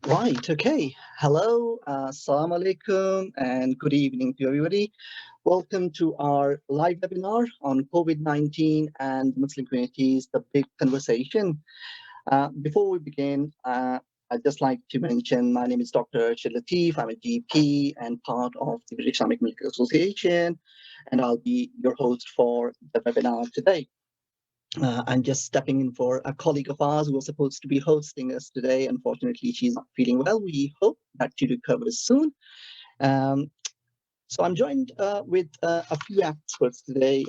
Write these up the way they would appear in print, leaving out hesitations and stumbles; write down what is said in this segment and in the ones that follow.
Right, okay. Hello, assalamu alaikum, and good evening to everybody. Welcome to our live webinar on COVID-19 and Muslim communities, the big conversation. Before we begin, I'd just like to mention my name is Dr. Rashid Latif. I'm a GP and part of the British Islamic Medical Association, and I'll be your host for the webinar today. I'm just stepping in for a colleague of ours who was supposed to be hosting us today. Unfortunately, she's not feeling well. We hope that she recovers soon. Um, so I'm joined with a few experts today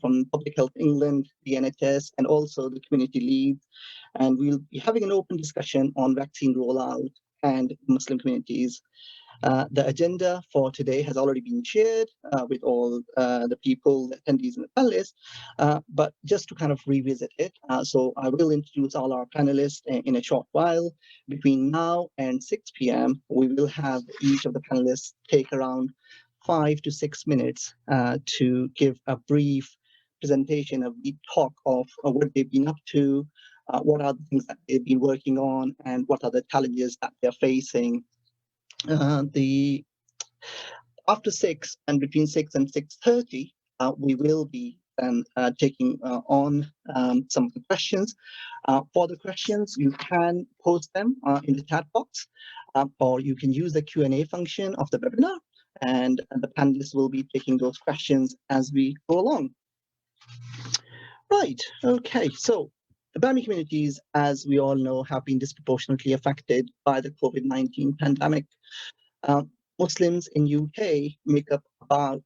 from Public Health England, the NHS, and also the community leads. And we'll be having an open discussion on vaccine rollout and Muslim communities. The agenda for today has already been shared with all the people, the attendees and the panelists, but just to kind of revisit it. So I will introduce all our panelists in a short while. Between now and 6 p.m., we will have each of the panelists take around 5 to 6 minutes to give a brief presentation, a brief talk of what they've been up to, what are the things that they've been working on, and what are the challenges that they're facing. The After 6 and between 6 and 6:30, we will be taking on some of the questions. For the questions, you can post them in the chat box, or you can use the Q&A function of the webinar, and the panelists will be taking those questions as we go along. Right, okay, so the BAMI communities, as we all know, have been disproportionately affected by the COVID-19 pandemic. Muslims in UK make up about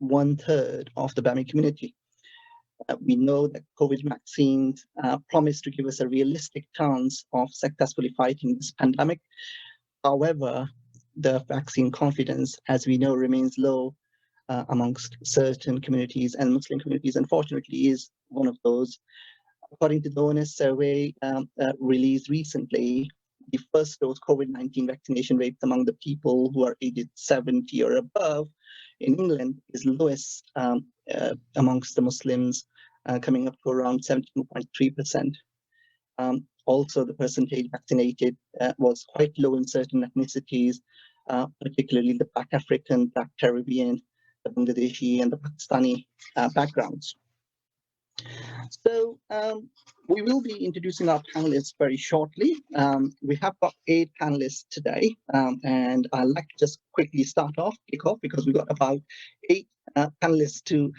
1/3 of the BAMI community. We know that COVID vaccines promise to give us a realistic chance of successfully fighting this pandemic. However, the vaccine confidence, as we know, remains low amongst certain communities, and Muslim communities, unfortunately, is one of those. According to the ONS survey released recently, the first dose COVID-19 vaccination rates among the people who are aged 70 or above in England is lowest amongst the Muslims, coming up to around 17.3%. Also, the percentage vaccinated was quite low in certain ethnicities, particularly the Black African, Black Caribbean, the Bangladeshi, and the Pakistani backgrounds. So we will be introducing our panelists very shortly. We have got 8 panelists today, and I'd like to just quickly kick off, because we've got about 8 panelists to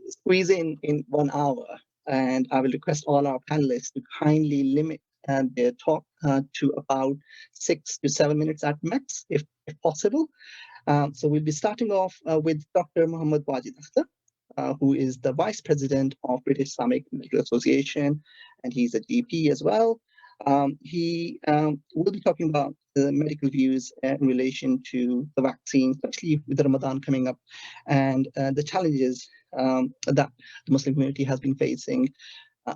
squeeze in 1 hour. And I will request all our panelists to kindly limit their talk to about 6 to 7 minutes at max, if possible. So we'll be starting off with Dr. Mohammed Wajid Akhtar, who is the Vice President of British Islamic Medical Association, and he's a GP as well. He will be talking about the medical views in relation to the vaccine, especially with the Ramadan coming up, and the challenges that the Muslim community has been facing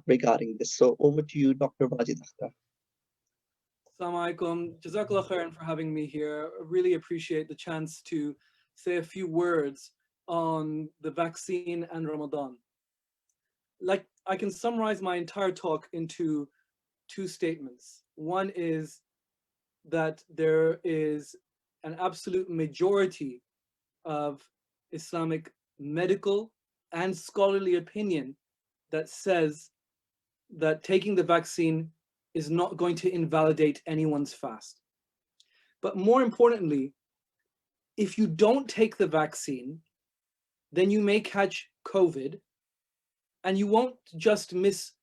regarding this. So over to you, Dr. Wajid Akhtar. Assalamu alaikum. Jazakallah khairan for having me here. I really appreciate the chance to say a few words on the vaccine and Ramadan. Like, I can summarize my entire talk into 2 statements. One is that there is an absolute majority of Islamic medical and scholarly opinion that says that taking the vaccine is not going to invalidate anyone's fast. But more importantly, if you don't take the vaccine, then you may catch COVID, and you won't just miss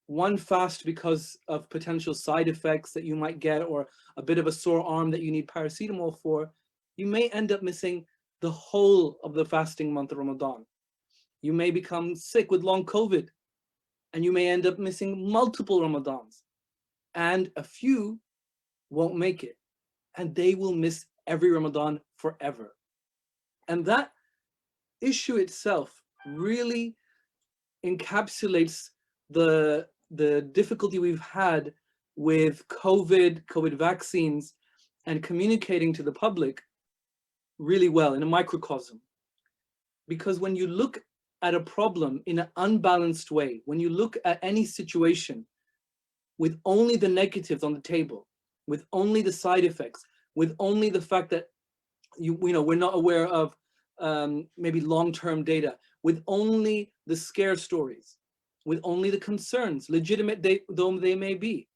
one fast because of potential side effects that you might get, or a bit of a sore arm that you need paracetamol for. You may end up missing the whole of the fasting month of Ramadan. You may become sick with long COVID, and you may end up missing multiple Ramadans, and a few won't make it, and they will miss every Ramadan forever. And that issue itself really encapsulates the difficulty we've had with COVID vaccines and communicating to the public really well in a microcosm. Because when you look at a problem in an unbalanced way, when you look at any situation with only the negatives on the table, with only the side effects, with only the fact that we're not aware of maybe long-term data, with only the scare stories, with only the concerns, legitimate though they may be.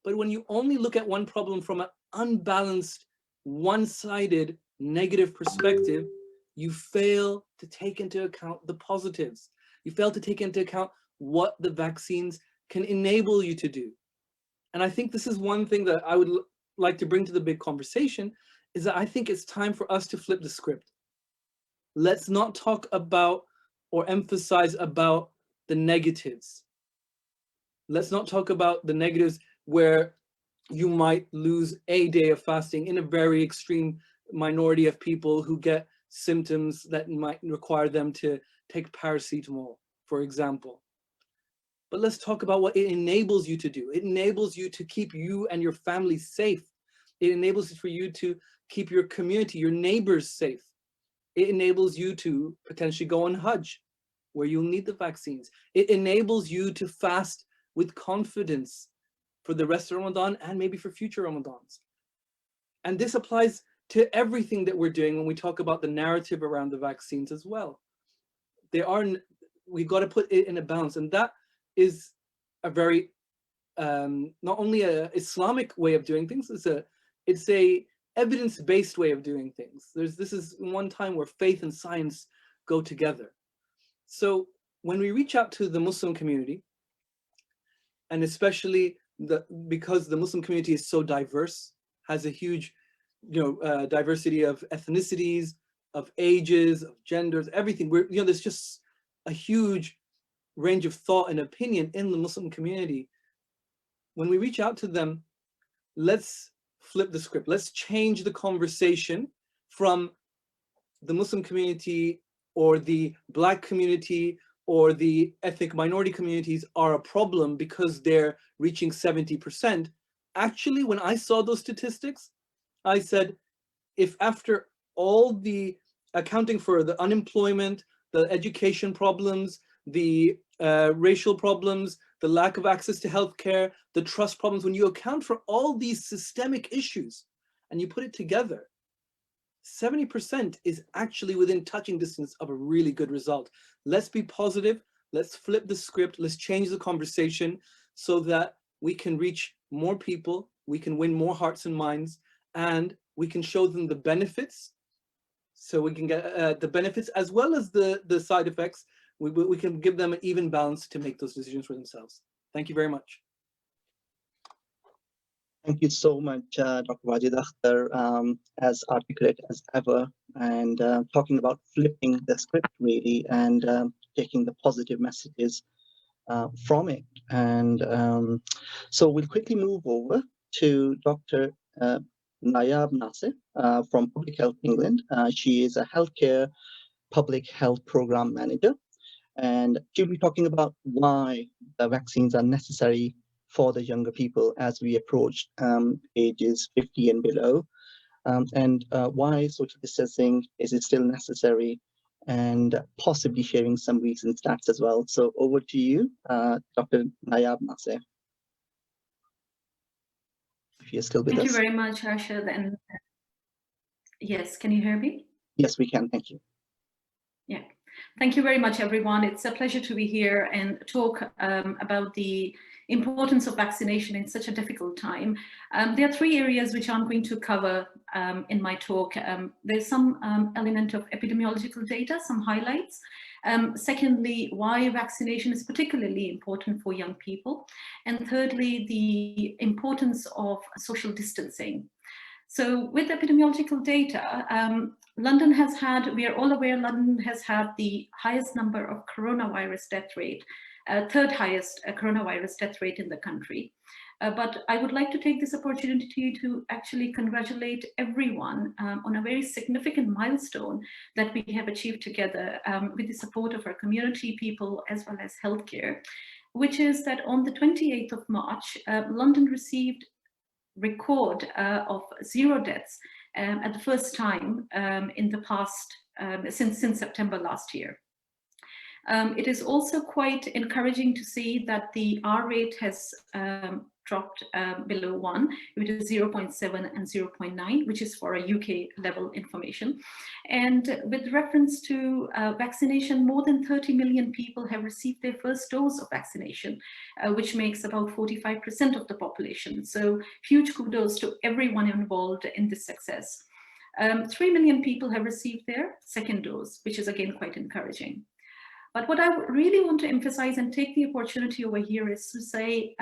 But when you only look at one problem from an unbalanced, one-sided, negative perspective, you fail to take into account the positives. You fail to take into account what the vaccines can enable you to do. And I think this is one thing that I would like to bring to the big conversation, is that I think it's time for us to flip the script. Let's not talk about or emphasize about the negatives. Let's not talk about the negatives where you might lose a day of fasting in a very extreme minority of people who get symptoms that might require them to take paracetamol, for example. But let's talk about what it enables you to do. It enables you to keep you and your family safe. It enables for you to keep your community, your neighbors safe. It enables you to potentially go on Hajj, where you'll need the vaccines. It enables you to fast with confidence for the rest of Ramadan and maybe for future Ramadans. And this applies to everything that we're doing when we talk about the narrative around the vaccines as well. We've got to put it in a balance, and that is a very not only a Islamic way of doing things, it's a evidence-based way of doing things. This is one time where faith and science go together. So when we reach out to the Muslim community, and especially because the Muslim community is so diverse, has a huge diversity of ethnicities, of ages, of genders, everything. There's just a huge range of thought and opinion in the Muslim community. When we reach out to them, let's flip the script. Let's change the conversation from the Muslim community or the Black community or the ethnic minority communities are a problem because they're reaching 70%. Actually, when I saw those statistics, I said, if after all the accounting for the unemployment, the education problems, the racial problems, the lack of access to healthcare, the trust problems, when you account for all these systemic issues and you put it together, 70% is actually within touching distance of a really good result. Let's be positive. Let's flip the script. Let's change the conversation so that we can reach more people, we can win more hearts and minds, and we can show them the benefits. So we can get the benefits as well as the side effects. We can give them an even balance to make those decisions for themselves. Thank you very much. Thank you so much, Dr. Wajid Akhtar, as articulate as ever, and talking about flipping the script really, and taking the positive messages from it. And so we'll quickly move over to Dr. Nayab Nasir from Public Health England. She is a healthcare public health program manager, and she'll be talking about why the vaccines are necessary for the younger people as we approach ages 50 and below, and why social distancing is still necessary, and possibly sharing some recent stats as well. So over to you, Dr. Nayab Nasir. If you're still with us. Thank you very much, Harshad. And yes, can you hear me? Yes, we can. Thank you. Yeah. Thank you very much, everyone. It's a pleasure to be here and talk about the importance of vaccination in such a difficult time. There are three areas which I'm going to cover in my talk. There's some element of epidemiological data, some highlights. Secondly, why vaccination is particularly important for young people. And thirdly, the importance of social distancing. So with epidemiological data, London has had, we are all aware, London has had the highest number of coronavirus death rate, third highest coronavirus death rate in the country. But I would like to take this opportunity to actually congratulate everyone on a very significant milestone that we have achieved together with the support of our community people as well as healthcare, which is that on the 28th of March, London received record of 0 deaths at the first time in the past, since September last year. It is also quite encouraging to see that the R rate has dropped below 1, it is 0.7 and 0.9, which is for a UK level information. And with reference to vaccination, more than 30 million people have received their first dose of vaccination, which makes about 45% of the population. So huge kudos to everyone involved in this success. 3 million people have received their second dose, which is again quite encouraging. But what I really want to emphasize and take the opportunity over here is to say,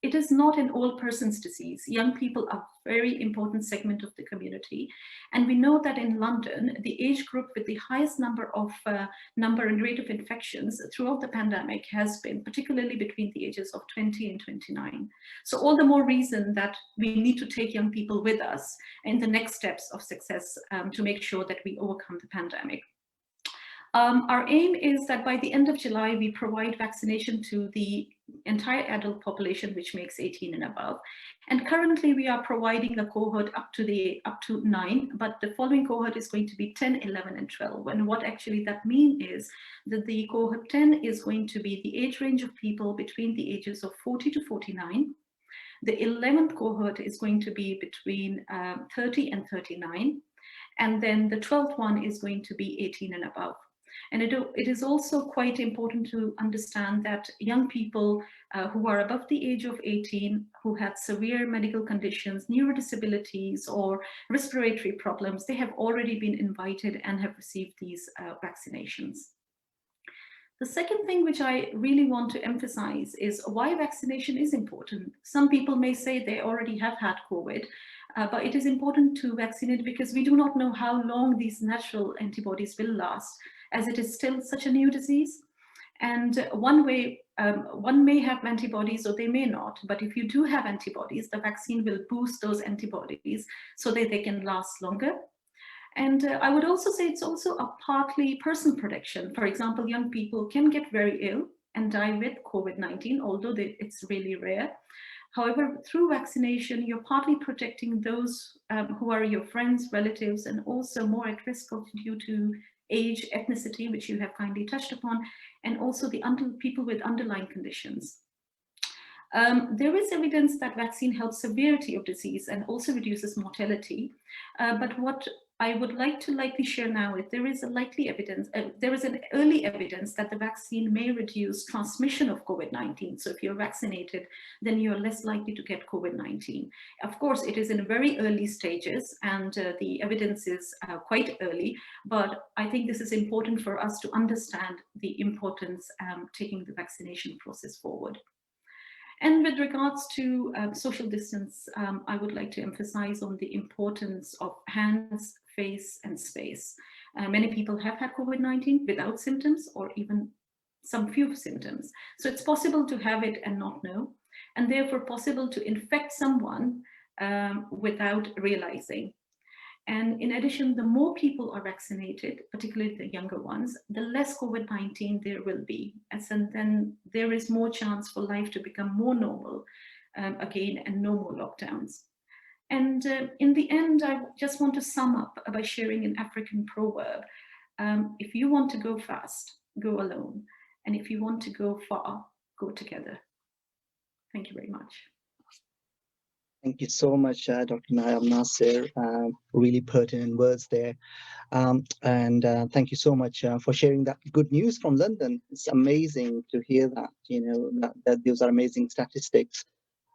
it is not an all persons disease. Young people are a very important segment of the community. And we know that in London, the age group with the highest number and rate of infections throughout the pandemic has been particularly between the ages of 20 and 29. So all the more reason that we need to take young people with us in the next steps of success to make sure that we overcome the pandemic. Our aim is that by the end of July, we provide vaccination to the entire adult population, which makes 18 and above. And currently we are providing a cohort up to 9, but the following cohort is going to be 10, 11, and 12. And what actually that means is that the cohort 10 is going to be the age range of people between the ages of 40 to 49. The 11th cohort is going to be between 30 and 39. And then the 12th one is going to be 18 and above. And it is also quite important to understand that young people who are above the age of 18, who have severe medical conditions, neurodisabilities, or respiratory problems, they have already been invited and have received these vaccinations. The second thing which I really want to emphasize is why vaccination is important. Some people may say they already have had COVID, but it is important to vaccinate because we do not know how long these natural antibodies will last, as it is still such a new disease. And one way, one may have antibodies or they may not, but if you do have antibodies, the vaccine will boost those antibodies so that they can last longer. And I would also say it's also a partly personal protection. For example, young people can get very ill and die with COVID-19, although it's really rare. However, through vaccination, you're partly protecting those who are your friends, relatives, and also more at risk of due to age, ethnicity, which you have kindly touched upon, and also the people with underlying conditions. There is evidence that vaccine helps severity of disease and also reduces mortality. But what I would like to likely share now is there is an early evidence that the vaccine may reduce transmission of COVID-19. So if you're vaccinated, then you're less likely to get COVID-19. Of course, it is in very early stages and the evidence is quite early, but I think this is important for us to understand the importance taking the vaccination process forward. And with regards to social distance, I would like to emphasize on the importance of hands, face, and space. Many people have had COVID-19 without symptoms or even some few symptoms. So it's possible to have it and not know, and therefore possible to infect someone without realizing. And in addition, the more people are vaccinated, particularly the younger ones, the less COVID-19 there will be. And then there is more chance for life to become more normal again and no more lockdowns. And in the end, I just want to sum up by sharing an African proverb. If you want to go fast, go alone. And if you want to go far, go together. Thank you very much. Thank you so much, Dr. Nayab Nasir. Really pertinent words there. And thank you so much for sharing that good news from London. It's amazing to hear that, that those are amazing statistics.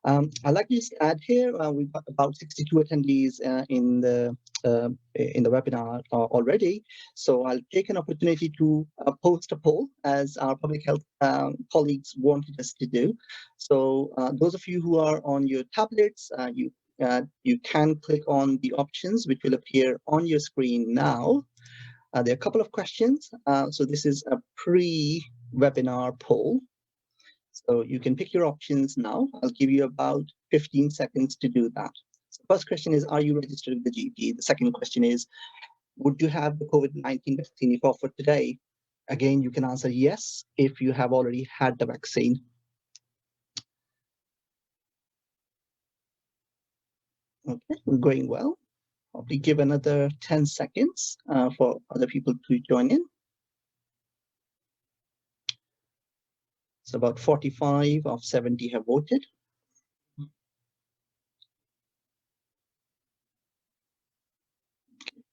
I'd like to just add here, we've got about 62 attendees in the webinar already. So I'll take an opportunity to post a poll as our public health colleagues wanted us to do. So those of you who are on your tablets, you can click on the options which will appear on your screen now. There are a couple of questions. So this is a pre-webinar poll. So you can pick your options now. I'll give you about 15 seconds to do that. So the first question is, are you registered with the GP? The second question is, would you have the COVID-19 vaccine if offered today? Again, you can answer yes if you have already had the vaccine. Okay, we're going well. Probably give another 10 seconds for other people to join in. So about 45 of 70 have voted.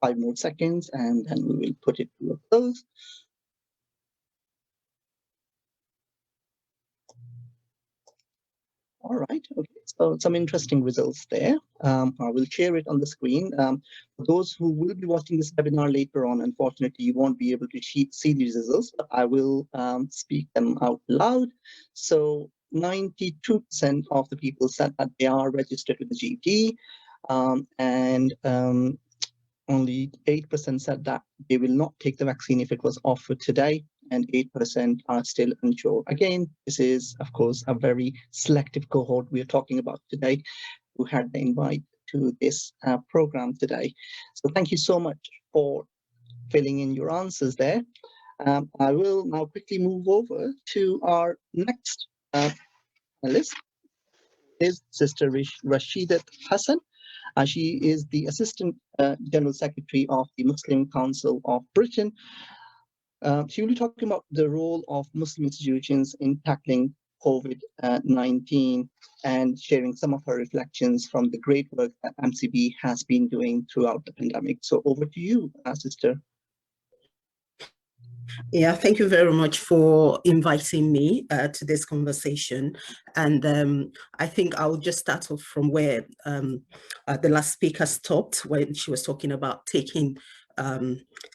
5 more seconds, and then we will put it to a close. All right, okay, so some interesting results there. I will share it on the screen. For those who will be watching this webinar later on, unfortunately, you won't be able to see these results, but I will speak them out loud. So 92% of the people said that they are registered with the GP, and only 8% said that they will not take the vaccine if it was offered today, and 8% are still unsure. Again, this is, of course, a very selective cohort we are talking about today, who had the invite to this program today. So thank you so much for filling in your answers there. I will now quickly move over to our next panelist, is Sister Rashidat Hassan. She is the Assistant General Secretary of the Muslim Council of Britain. She will be talking about the role of Muslim institutions in tackling COVID-19 and sharing some of her reflections from the great work that MCB has been doing throughout the pandemic. So over to you, Sister. Yeah, thank you very much for inviting me to this conversation. And I think I'll just start off from where the last speaker stopped, when she was talking about taking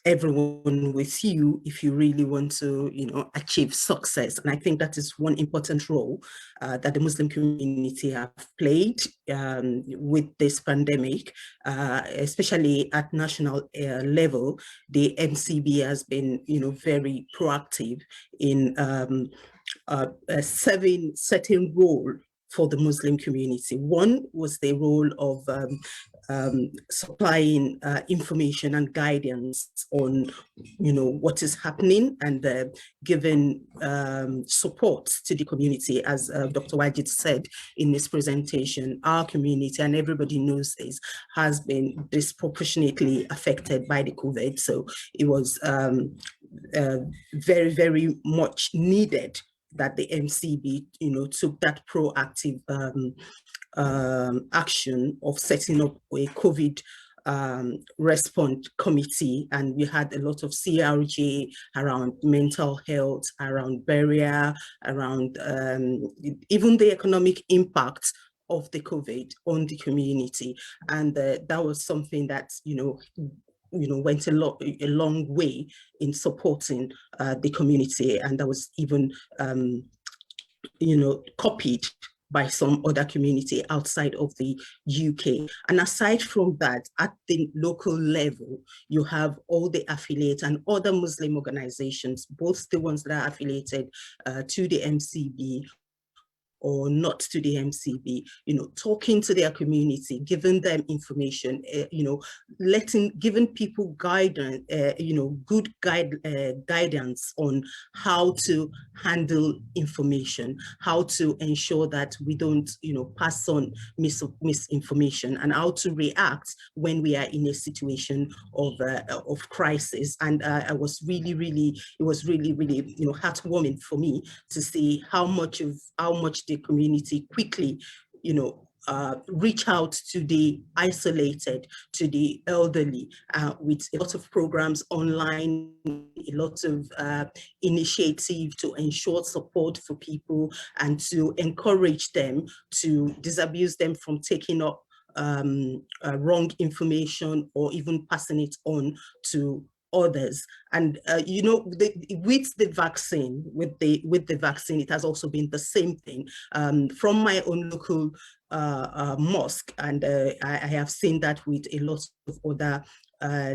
everyone with you if you really want to, achieve success. And I think that is one important role that the Muslim community have played with this pandemic, especially at national level. The MCB has been, very proactive in serving certain role for the Muslim community. One was the role of supplying information and guidance on, what is happening, and giving support to the community. As Dr. Wajid said in his presentation, our community, and everybody knows this, has been disproportionately affected by the COVID. So it was very, very much needed that the MCB, took that proactive action of setting up a COVID response committee. And we had a lot of CRG around mental health, around barrier, around even the economic impact of the COVID on the community. And that was something that, went a long way in supporting the community, and that was even, copied by some other community outside of the UK. And aside from that, at the local level, you have all the affiliates and other Muslim organizations, both the ones that are affiliated to the MCB or not to the MCB, talking to their community, giving them information, giving people guidance, good guidance on how to handle information, how to ensure that we don't, pass on misinformation, and how to react when we are in a situation of crisis. And it was really, heartwarming for me to see how much the community quickly, reach out to the isolated, to the elderly, with a lot of programs online, a lot of initiative to ensure support for people and to encourage them, to disabuse them from taking up wrong information or even passing it on to others. And with the vaccine, it has also been the same thing. From my own local mosque, and I have seen that with a lot of other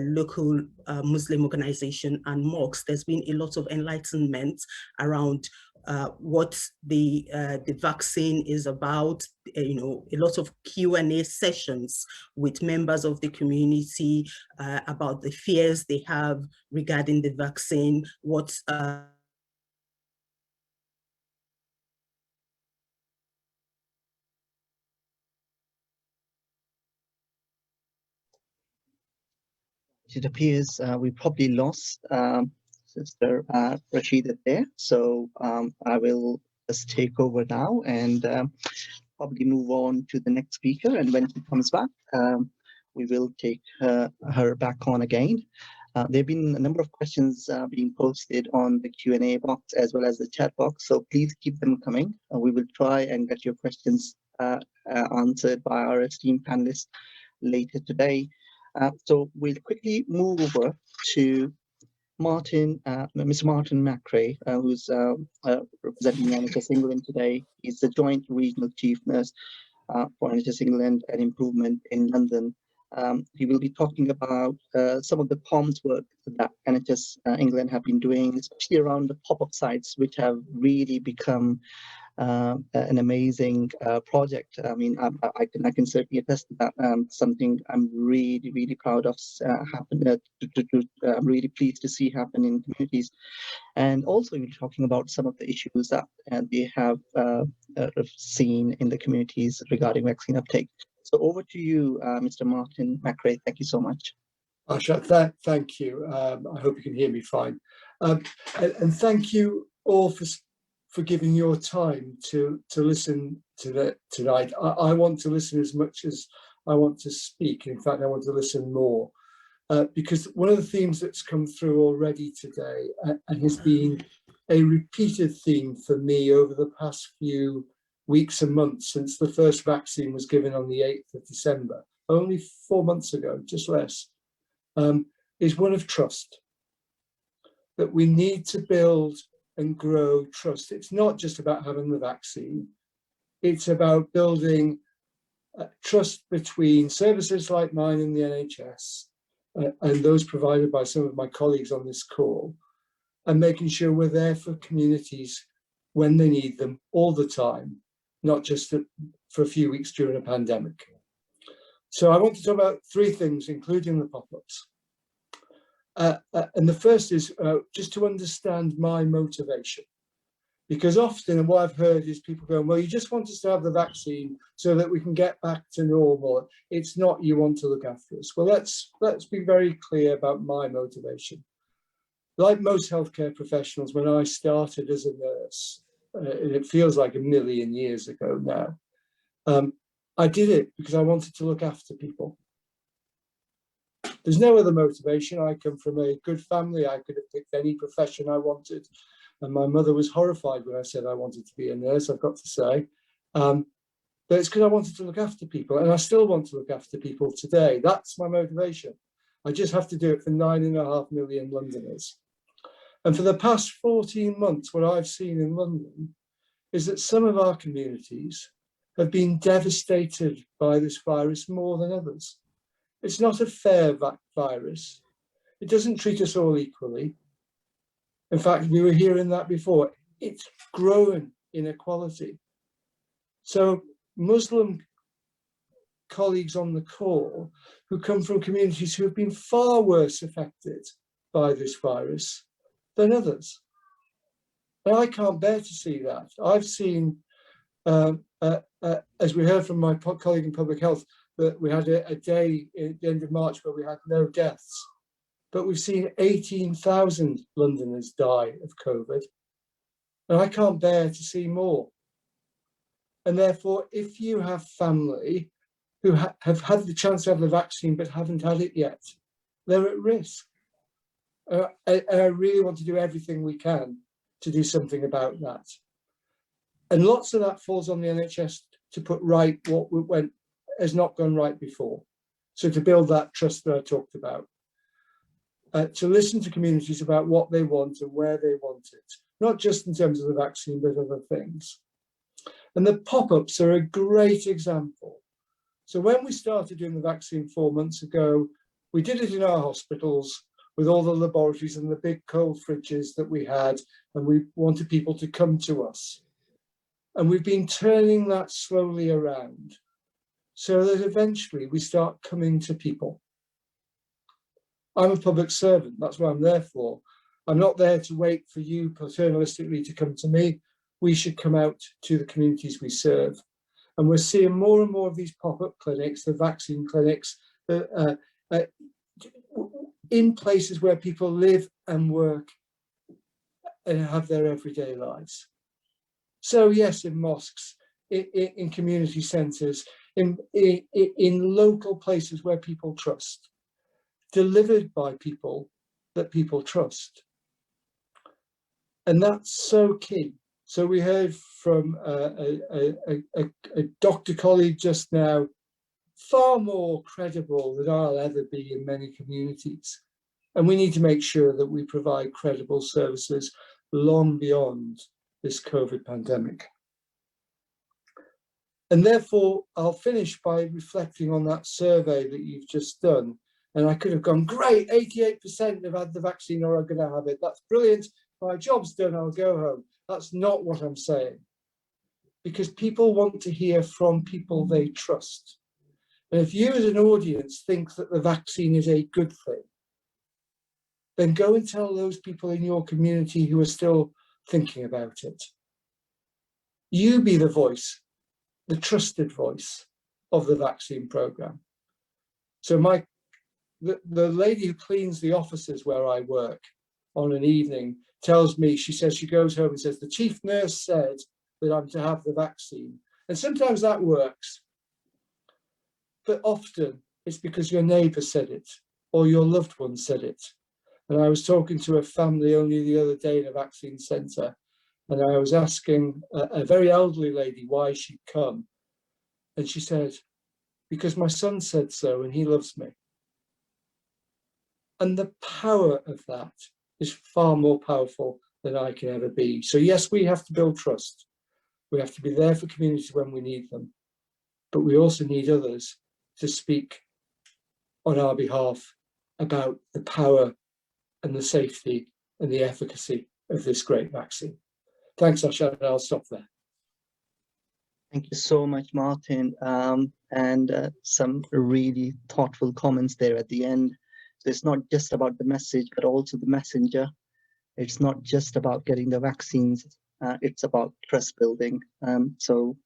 local Muslim organization and mosques. There's been a lot of enlightenment around what the vaccine is about, a lot of Q&A sessions with members of the community about the fears they have regarding the vaccine, what it appears we probably lost Sister Rashida there. So I will just take over now and probably move on to the next speaker. And when she comes back, we will take her back on again. There have been a number of questions being posted on the Q&A box as well as the chat box, so please keep them coming. We will try and get your questions answered by our esteemed panelists later today. So we'll quickly move over to Mr. Martin McRae, who's representing NHS England today. He's the Joint Regional Chief Nurse for NHS England and Improvement in London. He will be talking about some of the comms work that NHS England have been doing, especially around the pop-up sites, which have really become an amazing project. I mean, I can certainly attest to that. Something I'm really proud of happen. I'm really pleased to see happen in communities, and also we're talking about some of the issues that they have seen in the communities regarding vaccine uptake. So over to you, Mr. Martin McRae. Thank you so much. Asha, thank you. I hope you can hear me fine. And thank you all for giving your time to listen to tonight. I want to listen as much as I want to speak. In fact, I want to listen more. Because one of the themes that's come through already today and has been a repeated theme for me over the past few weeks and months since the first vaccine was given on the 8th of December, only 4 months ago, just less, is one of trust. That we need to build and grow trust. It's not just about having the vaccine, it's about building trust between services like mine in the NHS and those provided by some of my colleagues on this call, and making sure we're there for communities when they need them all the time, not just for a few weeks during a pandemic. So I want to talk about 3 things, including the pop-ups. And the first is just to understand my motivation. Because often what I've heard is people going, well, you just want us to have the vaccine so that we can get back to normal. It's not you want to look after us. Well, let's be very clear about my motivation. Like most healthcare professionals, when I started as a nurse, and it feels like a million years ago now, I did it because I wanted to look after people. There's no other motivation. I come from a good family. I could have picked any profession I wanted. And my mother was horrified when I said I wanted to be a nurse, I've got to say. But it's because I wanted to look after people, and I still want to look after people today. That's my motivation. I just have to do it for 9.5 million Londoners. And for the past 14 months, what I've seen in London is that some of our communities have been devastated by this virus more than others. It's not a fair virus. It doesn't treat us all equally. In fact, we were hearing that before. It's growing inequality. So Muslim colleagues on the call who come from communities who have been far worse affected by this virus than others. And I can't bear to see that. I've seen, as we heard from my colleague in public health, that we had a day at the end of March where we had no deaths. But we've seen 18,000 Londoners die of COVID. And I can't bear to see more. And therefore, if you have family who have had the chance to have the vaccine but haven't had it yet, they're at risk. And I really want to do everything we can to do something about that. And lots of that falls on the NHS to put right what has not gone right before. So to build that trust that I talked about. To listen to communities about what they want and where they want it, not just in terms of the vaccine, but other things. And the pop-ups are a great example. So when we started doing the vaccine 4 months ago, we did it in our hospitals with all the laboratories and the big cold fridges that we had, and we wanted people to come to us. And we've been turning that slowly around so that eventually we start coming to people. I'm a public servant, that's what I'm there for. I'm not there to wait for you paternalistically to come to me. We should come out to the communities we serve. And we're seeing more and more of these pop-up clinics, the vaccine clinics, in places where people live and work and have their everyday lives. So yes, in mosques, in community centres, in local places where people trust, delivered by people that people trust. And that's so key. So we heard from a doctor colleague just now, far more credible than I'll ever be in many communities. And we need to make sure that we provide credible services long beyond this COVID pandemic. And therefore, I'll finish by reflecting on that survey that you've just done. And I could have gone, great, 88% have had the vaccine or are going to have it. That's brilliant. My job's done, I'll go home. That's not what I'm saying. Because people want to hear from people they trust. And if you as an audience think that the vaccine is a good thing, then go and tell those people in your community who are still thinking about it. You be the voice, the trusted voice of the vaccine program. So the lady who cleans the offices where I work on an evening tells me, she says she goes home and says, the chief nurse said that I'm to have the vaccine. And sometimes that works, but often it's because your neighbour said it or your loved one said it. And I was talking to a family only the other day in a vaccine centre, and I was asking a very elderly lady why she'd come. And she said, because my son said so and he loves me. And the power of that is far more powerful than I can ever be. So yes, we have to build trust. We have to be there for communities when we need them. But we also need others to speak on our behalf about the power and the safety and the efficacy of this great vaccine. Thanks, Ashad. I'll stop there. Thank you so much, Martin. And some really thoughtful comments there at the end. So it's not just about the message, but also the messenger. It's not just about getting the vaccines. It's about trust building. So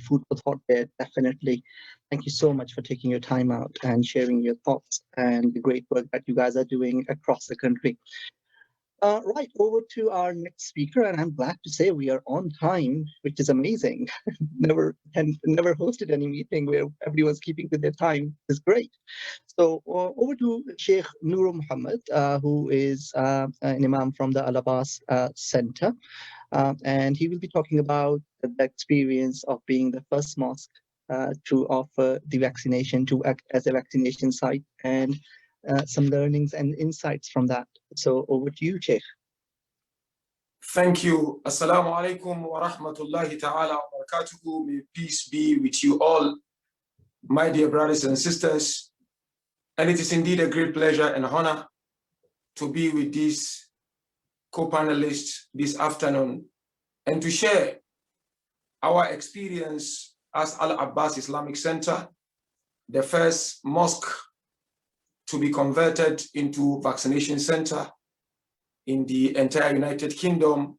food for thought there, definitely. Thank you so much for taking your time out and sharing your thoughts and the great work that you guys are doing across the country. Right, over to our next speaker, and I'm glad to say we are on time, which is amazing. never hosted any meeting where everyone's keeping to their time. It's great. So over to Sheikh Nur Muhammad, who is an Imam from the Al Abbas Center, and he will be talking about the experience of being the first mosque to offer the vaccination to act as a vaccination site, and some learnings and insights from that. So over to you, Sheikh. Thank you. Assalamu alaikum wa rahmatullahi ta'ala wa barakatuhu. May peace be with you all, my dear brothers and sisters. And it is indeed a great pleasure and honor to be with these co-panelists this afternoon and to share our experience as Al Abbas Islamic Center, the first mosque to be converted into vaccination center in the entire United Kingdom,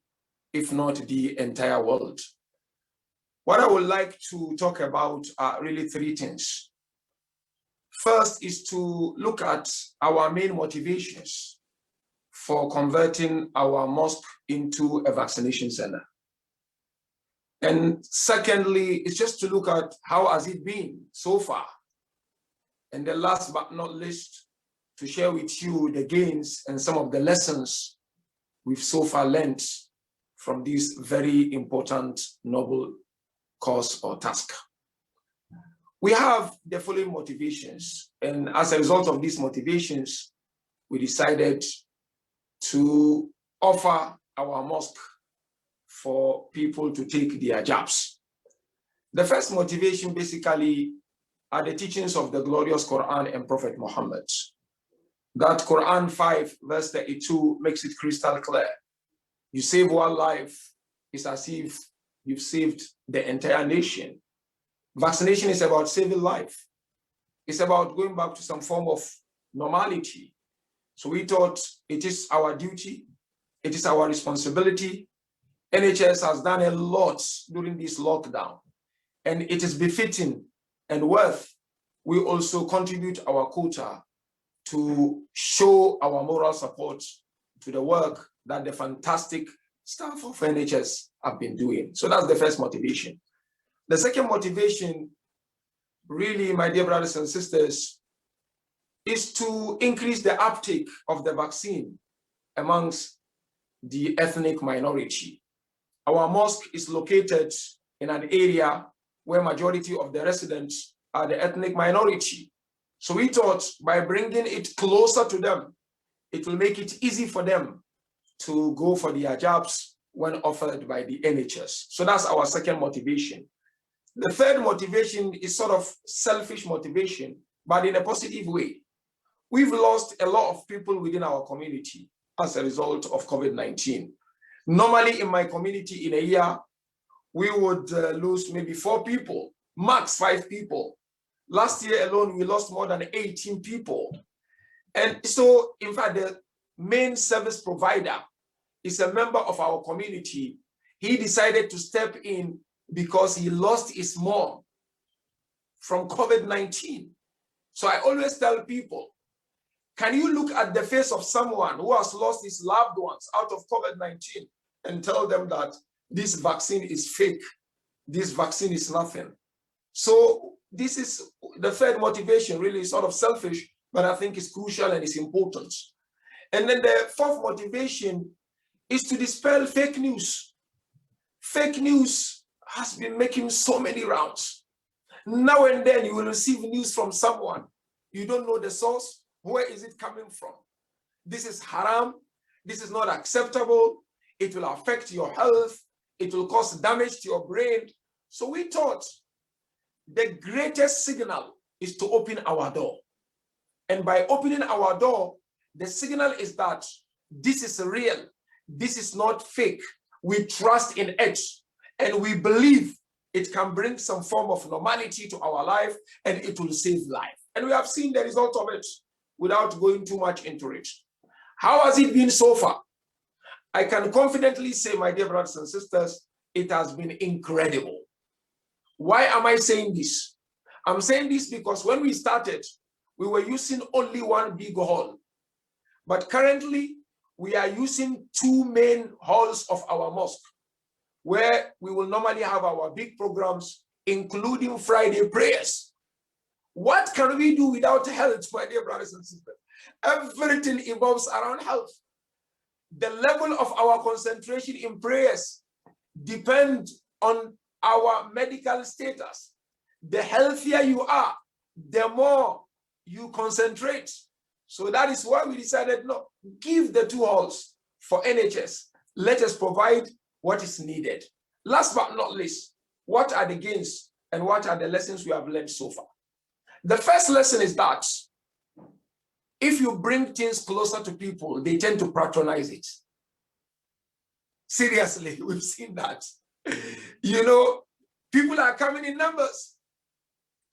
if not the entire world. What I would like to talk about are really three things. First is to look at our main motivations for converting our mosque into a vaccination center. And secondly, it's just to look at how has it been so far. And the last but not least, to share with you the gains and some of the lessons we've so far learned from this very important, noble cause or task. We have the following motivations. And as a result of these motivations, we decided to offer our mosque for people to take their jabs. The first motivation basically are the teachings of the glorious Quran and Prophet Muhammad. That Quran 5 verse 32 makes it crystal clear. You save one life, it's as if you've saved the entire nation. Vaccination is about saving life. It's about going back to some form of normality. So we thought it is our duty, it is our responsibility. NHS has done a lot during this lockdown, and it is befitting and worth we also contribute our quota to show our moral support to the work that the fantastic staff of NHS have been doing. So that's the first motivation. The second motivation really, my dear brothers and sisters, is to increase the uptake of the vaccine amongst the ethnic minority. Our mosque is located in an area where majority of the residents are the ethnic minority. So we thought by bringing it closer to them, it will make it easy for them to go for their jobs when offered by the NHS. So that's our second motivation. The third motivation is sort of selfish motivation, but in a positive way. We've lost a lot of people within our community as a result of COVID-19. Normally in my community in a year, we would lose maybe 4 people, max 5 people. Last year alone, we lost more than 18 people. And so, in fact, the main service provider is a member of our community. He decided to step in because he lost his mom from COVID-19. So I always tell people, can you look at the face of someone who has lost his loved ones out of COVID-19 and tell them that this vaccine is fake, this vaccine is nothing? So this is the third motivation, really sort of selfish, but I think it's crucial and it's important. And then the fourth motivation is to dispel fake news. Fake news has been making so many rounds. Now and then you will receive news from someone. You don't know the source. Where is it coming from? This is haram. This is not acceptable. It will affect your health. It will cause damage to your brain. So we thought the greatest signal is to open our door. And by opening our door, the signal is that this is real. This is not fake. We trust in it. And we believe it can bring some form of normality to our life and it will save life. And we have seen the result of it without going too much into it. How has it been so far? I can confidently say, my dear brothers and sisters, it has been incredible. Why am I saying this? I'm saying this because when we started, we were using only one big hall. But currently, we are using 2 main halls of our mosque, where we will normally have our big programs, including Friday prayers. What can we do without health, my dear brothers and sisters? Everything evolves around health. The level of our concentration in prayers depends on our medical status. The healthier you are, the more you concentrate. So that is why we decided, no, give the 2 halls for NHS. Let us provide what is needed. Last but not least, what are the gains and what are the lessons we have learned so far? The first lesson is that if you bring things closer to people, they tend to patronize it. Seriously, we've seen that. You know, people are coming in numbers.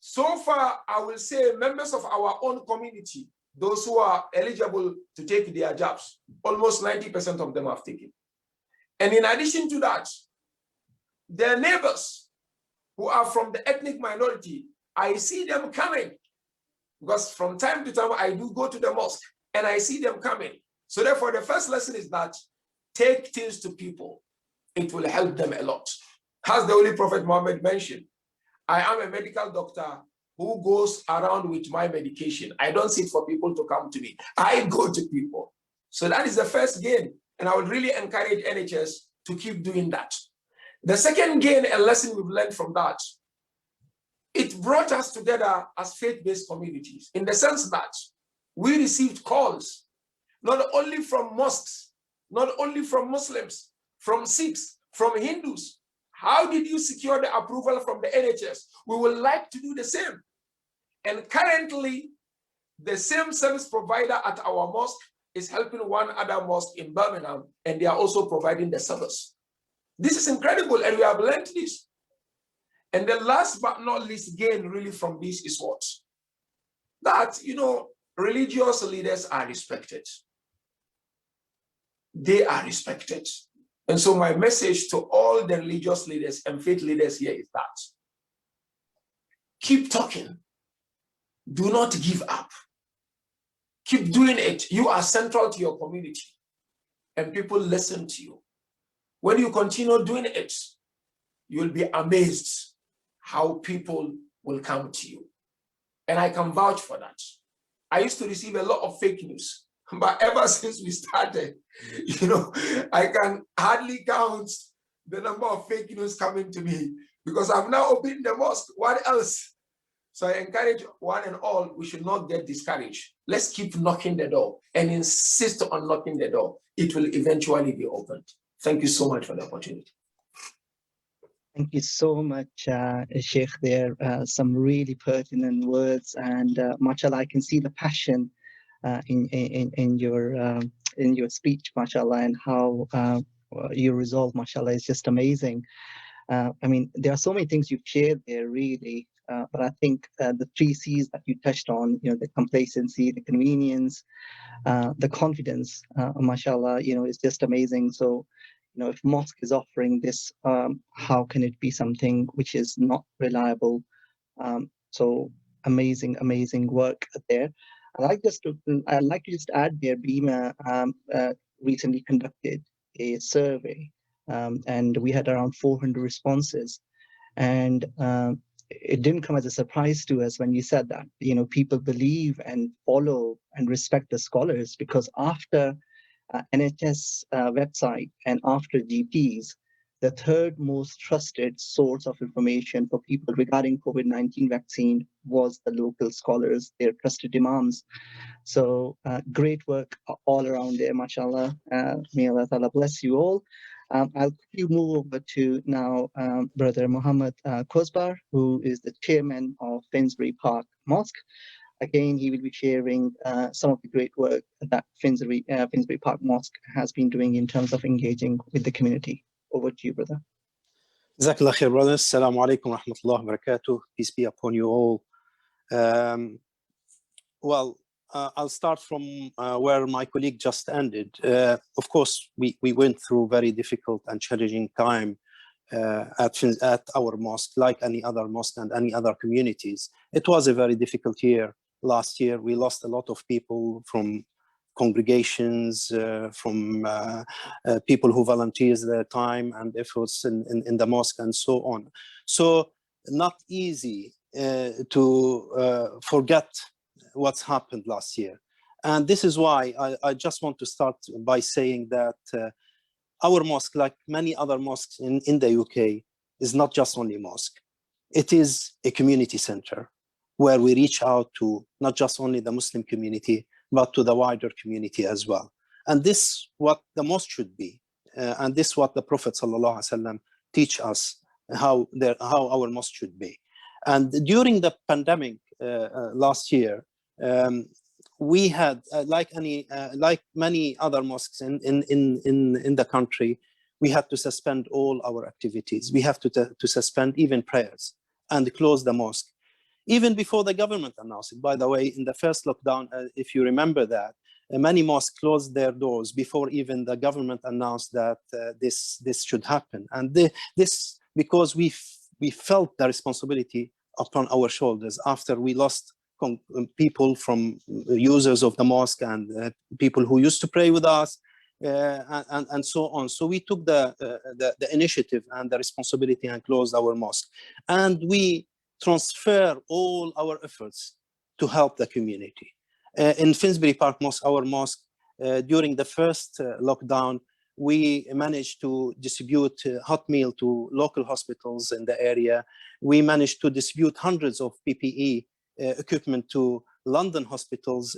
So far, I will say members of our own community, those who are eligible to take their jobs, almost 90% of them have taken. And in addition to that, their neighbors who are from the ethnic minority, I see them coming because from time to time I do go to the mosque and I see them coming. So therefore the first lesson is that take things to people. It will help them a lot. As the Holy Prophet Muhammad mentioned, I am a medical doctor who goes around with my medication. I don't sit for people to come to me. I go to people. So that is the first gain. And I would really encourage NHS to keep doing that. The second gain and lesson we've learned from that, it brought us together as faith-based communities in the sense that we received calls, not only from mosques, not only from Muslims, from Sikhs, from Hindus. How did you secure the approval from the NHS? We would like to do the same. And currently, the same service provider at our mosque is helping one other mosque in Birmingham, and they are also providing the service. This is incredible, and we have learned this. And the last but not least gain really from this is what? That, you know, religious leaders are respected. They are respected. And so my message to all the religious leaders and faith leaders here is that keep talking. Do not give up. Keep doing it. You are central to your community and people listen to you. When you continue doing it, you'll be amazed how people will come to you. And I can vouch for that. I used to receive a lot of fake news, but ever since we started, I can hardly count the number of fake news coming to me because I've now opened the mosque. What else? So I encourage one and all, we should not get discouraged. Let's keep knocking the door and insist on knocking the door. It will eventually be opened. Thank you so much for the opportunity. Thank you so much, Sheikh. There some really pertinent words, and mashallah, I can see the passion in your speech, mashallah, and how you resolve, mashallah, is just amazing. I mean, there are so many things you've shared there, really, but I think the 3 C's that you touched on, the complacency, the convenience, the confidence, mashallah, is just amazing. So, if mosque is offering this, how can it be something which is not reliable? So amazing work there. I'd like to just add there, BIMA recently conducted a survey, and we had around 400 responses. And it didn't come as a surprise to us when you said that, people believe and follow and respect the scholars, because after NHS website and after GPs, the third most trusted source of information for people regarding COVID-19 vaccine was the local scholars, their trusted imams. So great work all around there, mashallah. May Allah Ta'ala bless you all. I'll quickly move over to now Brother Muhammad Kosbar, who is the chairman of Finsbury Park Mosque. Again, he will be sharing some of the great work that Finsbury Park Mosque has been doing in terms of engaging with the community. Over to you, brother. Jazakallah khair, brothers. Assalamu alaikum wa rahmatullahi wa barakatuh. Peace be upon you all. I'll start from where my colleague just ended. Of course, we went through very difficult and challenging time at our mosque, like any other mosque and any other communities. It was a very difficult year. Last year, we lost a lot of people from congregations, from people who volunteers their time and efforts in the mosque and so on. So not easy to forget what's happened last year. And this is why I just want to start by saying that our mosque, like many other mosques in the UK, is not just only a mosque. It is a community center where we reach out to not just only the Muslim community, but to the wider community as well. And this what the mosque should be. And this what the Prophet ﷺ teach us how our mosque should be. And during the pandemic last year, we had, like many other mosques in the country, we had to suspend all our activities. We have to suspend even prayers and close the mosque. Even before the government announced it, by the way, in the first lockdown, if you remember that, many mosques closed their doors before even the government announced that this should happen. And this because we felt the responsibility upon our shoulders after we lost people from users of the mosque and people who used to pray with us and so on. So we took the initiative and the responsibility and closed our mosque. And we transfer all our efforts to help the community. In Finsbury Park Mosque, our mosque, during the first lockdown, we managed to distribute hot meal to local hospitals in the area. We managed to distribute hundreds of PPE equipment to London hospitals,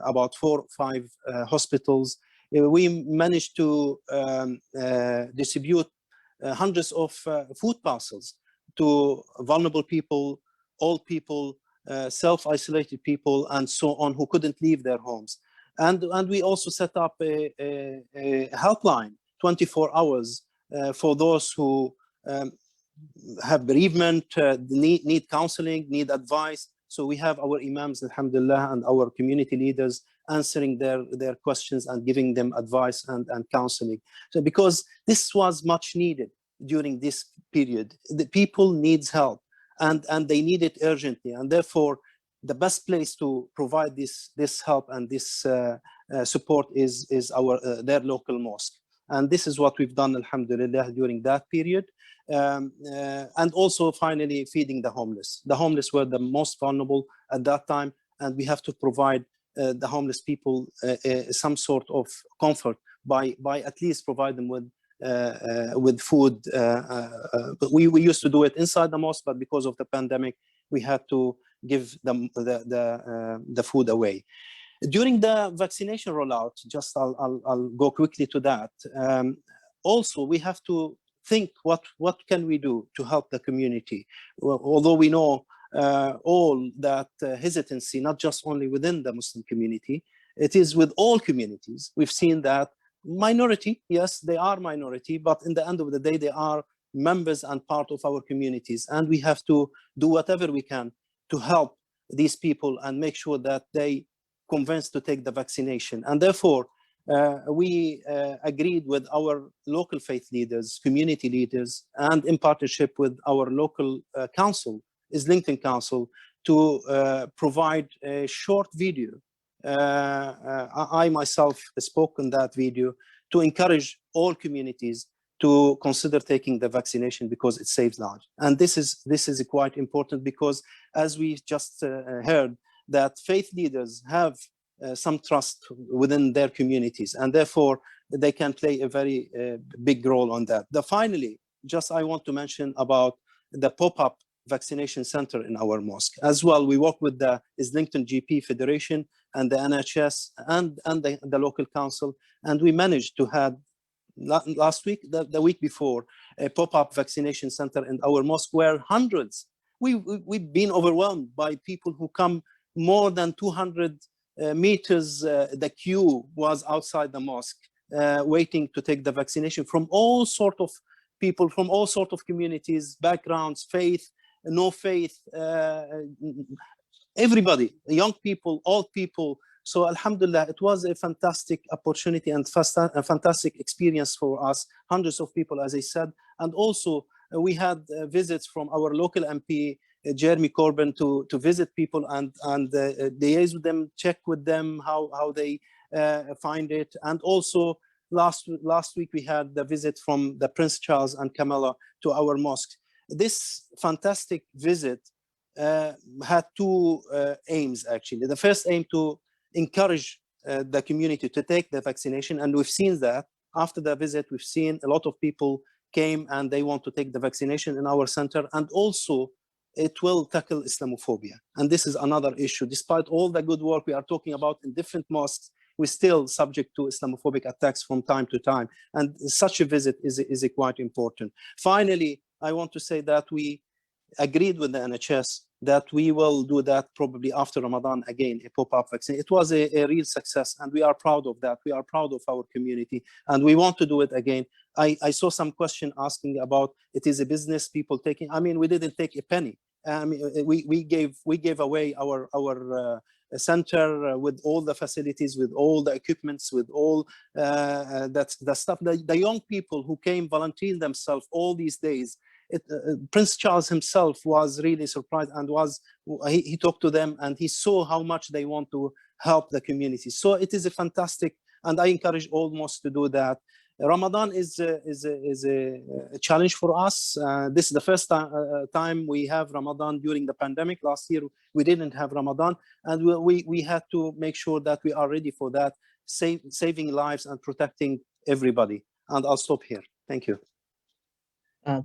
about 4 or 5 hospitals. We managed to distribute hundreds of food parcels to vulnerable people, old people, self-isolated people, and so on, who couldn't leave their homes. And we also set up a helpline, 24 hours, for those who have bereavement, need counseling, need advice. So we have our imams, alhamdulillah, and our community leaders answering their questions and giving them advice and counseling. So because this was much needed during this period, the people needs help and they need it urgently, and therefore the best place to provide this help and this support is their local mosque. And this is what we've done, alhamdulillah, during that period. And also finally feeding the homeless. The homeless were the most vulnerable at that time, and we have to provide the homeless people some sort of comfort by at least provide them with food. But we used to do it inside the mosque, but because of the pandemic, we had to give them the food away. During the vaccination rollout, just I'll go quickly to that. Also, we have to think what can we do to help the community. Well, although we know all that hesitancy, not just only within the Muslim community, it is with all communities. We've seen that minority, yes, they are minority, but in the end of the day, they are members and part of our communities. And we have to do whatever we can to help these people and make sure that they convinced to take the vaccination. And therefore, we agreed with our local faith leaders, community leaders, and in partnership with our local council, Islington Council, to provide a short video. I myself spoke in that video to encourage all communities to consider taking the vaccination because it saves lives. And this is quite important because, as we just heard, that faith leaders have some trust within their communities, and therefore they can play a very big role on that. Finally, just I want to mention about the pop-up vaccination center in our mosque. As well, we work with the Islington GP Federation and the NHS and the local council, and we managed to have last week, the week before, a pop-up vaccination center in our mosque where hundreds, we've been overwhelmed by people who come more than 200 meters. The queue was outside the mosque waiting to take the vaccination from all sort of people, from all sort of communities, backgrounds, faith, no faith, everybody, young people, old people. So alhamdulillah, it was a fantastic opportunity and a fantastic experience for us, hundreds of people, as I said. And also we had visits from our local MP, Jeremy Corbyn, to visit people and liaise with them, check with them how they find it. And also last week we had the visit from the Prince Charles and Camilla to our mosque. This fantastic visit had two aims, actually. The first aim to encourage the community to take the vaccination, and we've seen that after the visit. We've seen a lot of people came and they want to take the vaccination in our center, and also it will tackle Islamophobia. And this is another issue. Despite all the good work we are talking about in different mosques, we're still subject to Islamophobic attacks from time to time, and such a visit is quite important. Finally, I want to say that we agreed with the NHS that we will do that probably after Ramadan again, a pop-up vaccine. It was a real success, and we are proud of that. We are proud of our community, and we want to do it again. I saw some question asking about it is a business, people taking. I mean, we didn't take a penny. We gave away our center with all the facilities, with all the equipments, with all the stuff. The young people who came volunteered themselves all these days. Prince Charles himself was really surprised and he talked to them and he saw how much they want to help the community. So it is a fantastic, and I encourage all mosques to do that. Ramadan is a challenge for us. This is the first time we have Ramadan during the pandemic. Last year we didn't have Ramadan, and we had to make sure that we are ready for that, saving lives and protecting everybody. And I'll stop here. Thank you.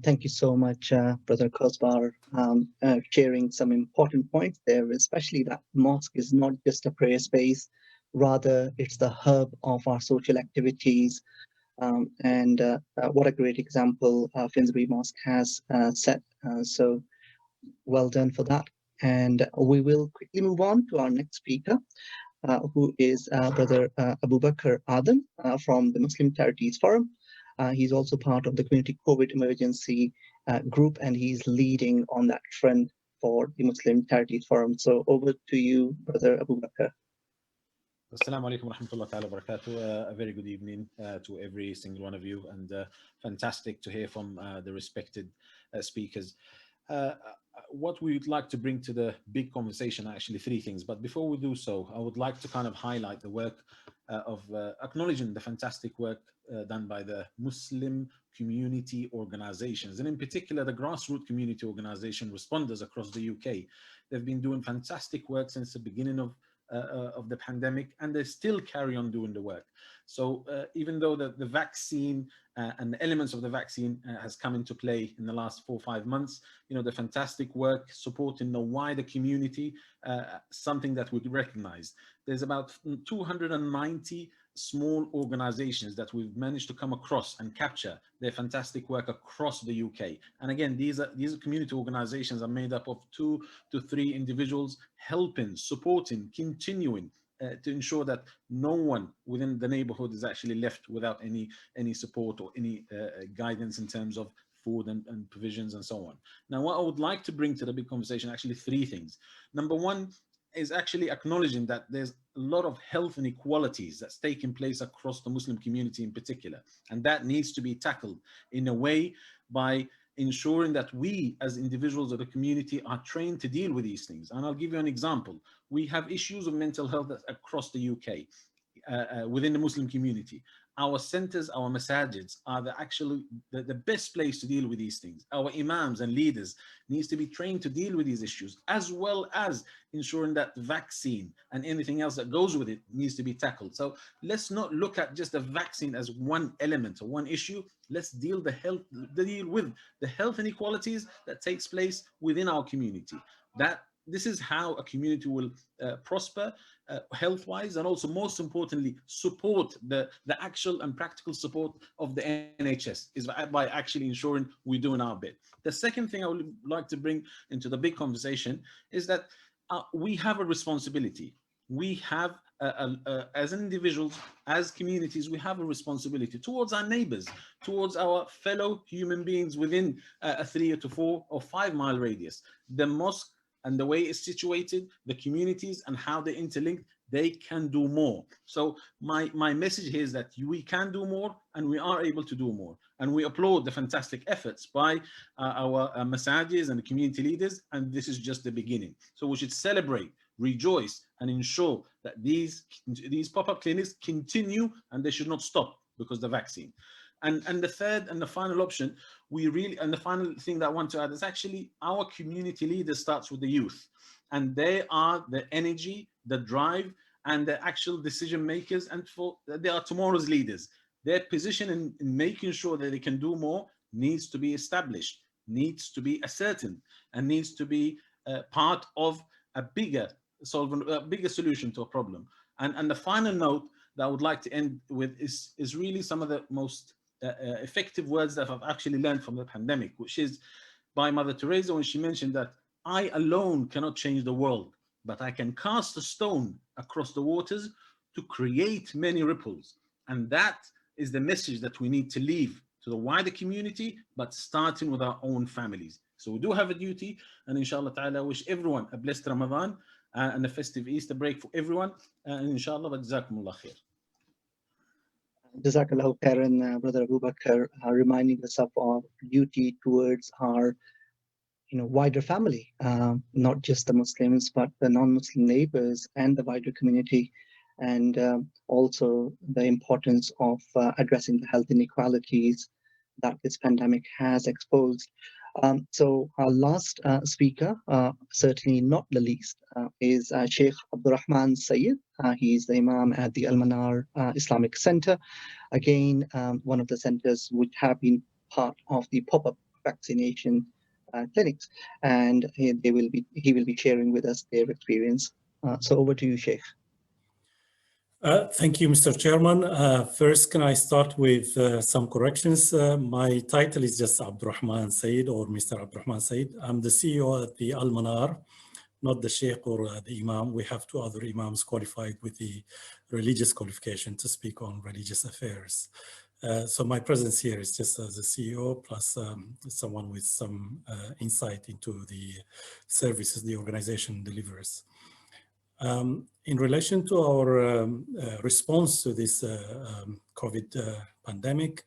Thank you so much, Brother Kosbar, sharing some important points there, especially that mosque is not just a prayer space, rather it's the hub of our social activities. And what a great example Finsbury Mosque has set. So well done for that. And we will quickly move on to our next speaker, who is Brother Abu Bakr Adam from the Muslim Charities Forum. He's also part of the Community COVID Emergency Group, and he's leading on that trend for the Muslim Charities Forum. So over to you, Brother Abu Bakr. Assalamu alaikum wa rahmatullahi ta'ala wa barakatuh. A very good evening to every single one of you, and fantastic to hear from the respected speakers. What we would like to bring to the big conversation, actually three things, but before we do so, I would like to kind of highlight the work acknowledging the fantastic work done by the Muslim community organizations, and in particular the grassroots community organization responders across the UK. They've been doing fantastic work since the beginning of the pandemic, and they still carry on doing the work. So even though the vaccine and the elements of the vaccine has come into play in the last 4 or 5 months, you know, the fantastic work supporting the wider community, something that we recognize. There's about 290 small organizations that we've managed to come across and capture their fantastic work across the UK. And again, these community organizations are made up of 2 to 3 individuals helping, supporting, continuing to ensure that no one within the neighborhood is actually left without any support or any guidance in terms of food and provisions and so on. Now, what I would like to bring to the big conversation, actually 3 things. Number 1 is actually acknowledging that there's a lot of health inequalities that's taking place across the Muslim community in particular. And that needs to be tackled in a way by ensuring that we as individuals of the community are trained to deal with these things. And I'll give you an example. We have issues of mental health across the UK. Within the Muslim community, our centers, our masajids are the best place to deal with these things. Our imams and leaders needs to be trained to deal with these issues, as well as ensuring that the vaccine and anything else that goes with it needs to be tackled. So let's not look at just the vaccine as one element or one issue. Let's deal with the health inequalities that takes place within our community. This is how a community will prosper health-wise, and also most importantly support the actual and practical support of the NHS is by actually ensuring we're doing our bit. The second thing I would like to bring into the big conversation is that we have a responsibility. We have as individuals, as communities, we have a responsibility towards our neighbors, towards our fellow human beings within a 3 to 4 or 5 mile radius. The mosque and the way it's situated, the communities and how they interlink, they can do more. So my message here is that we can do more, and we are able to do more. And we applaud the fantastic efforts by our masajis and the community leaders, and this is just the beginning. So we should celebrate, rejoice, and ensure that these pop-up clinics continue, and they should not stop because of the vaccine. And the third and the final option, and the final thing that I want to add is actually our community leaders starts with the youth, and they are the energy, the drive, and the actual decision makers, and they are tomorrow's leaders. Their position in making sure that they can do more needs to be established, needs to be ascertained, and needs to be part of a bigger solution to a problem. And the final note that I would like to end with is really some of the most effective words that I've actually learned from the pandemic, which is by Mother Teresa, when she mentioned that I alone cannot change the world, but I can cast a stone across the waters to create many ripples. And that is the message that we need to leave to the wider community, but starting with our own families. So we do have a duty, and inshallah ta'ala, I wish everyone a blessed Ramadan and a festive Easter break for everyone. And inshallah, wa jazakumullah khair. Jazakallahu khairan, Brother Abu Bakr, reminding us of our duty towards our wider family, not just the Muslims, but the non-Muslim neighbors and the wider community, and also the importance of addressing the health inequalities that this pandemic has exposed. So our last speaker, certainly not the least, is Sheikh Abdurrahman Sayyid. He's the Imam at the Al-Manar Islamic Center. Again, one of the centers which have been part of the pop-up vaccination clinics, and he will be sharing with us their experience. So over to you, Sheikh. Thank you, Mr. Chairman. First, can I start with some corrections? My title is just Abdurrahman Said, or Mr. Abdurrahman Said. I'm the CEO at the Al-Manar, not the Sheikh or the Imam. We have 2 other Imams qualified with the religious qualification to speak on religious affairs. So my presence here is just as a CEO, plus someone with some insight into the services the organization delivers. In relation to our response to this COVID pandemic,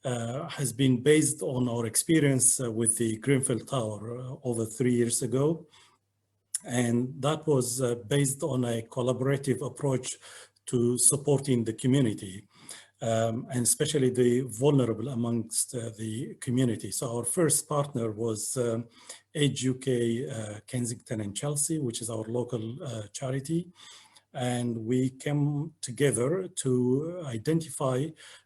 has been based on our experience with the Grenfell Tower over 3 years ago. And that was based on a collaborative approach to supporting the community, and especially the vulnerable amongst the community. So our first partner was Age UK Kensington and Chelsea, which is our local charity. And we came together to identify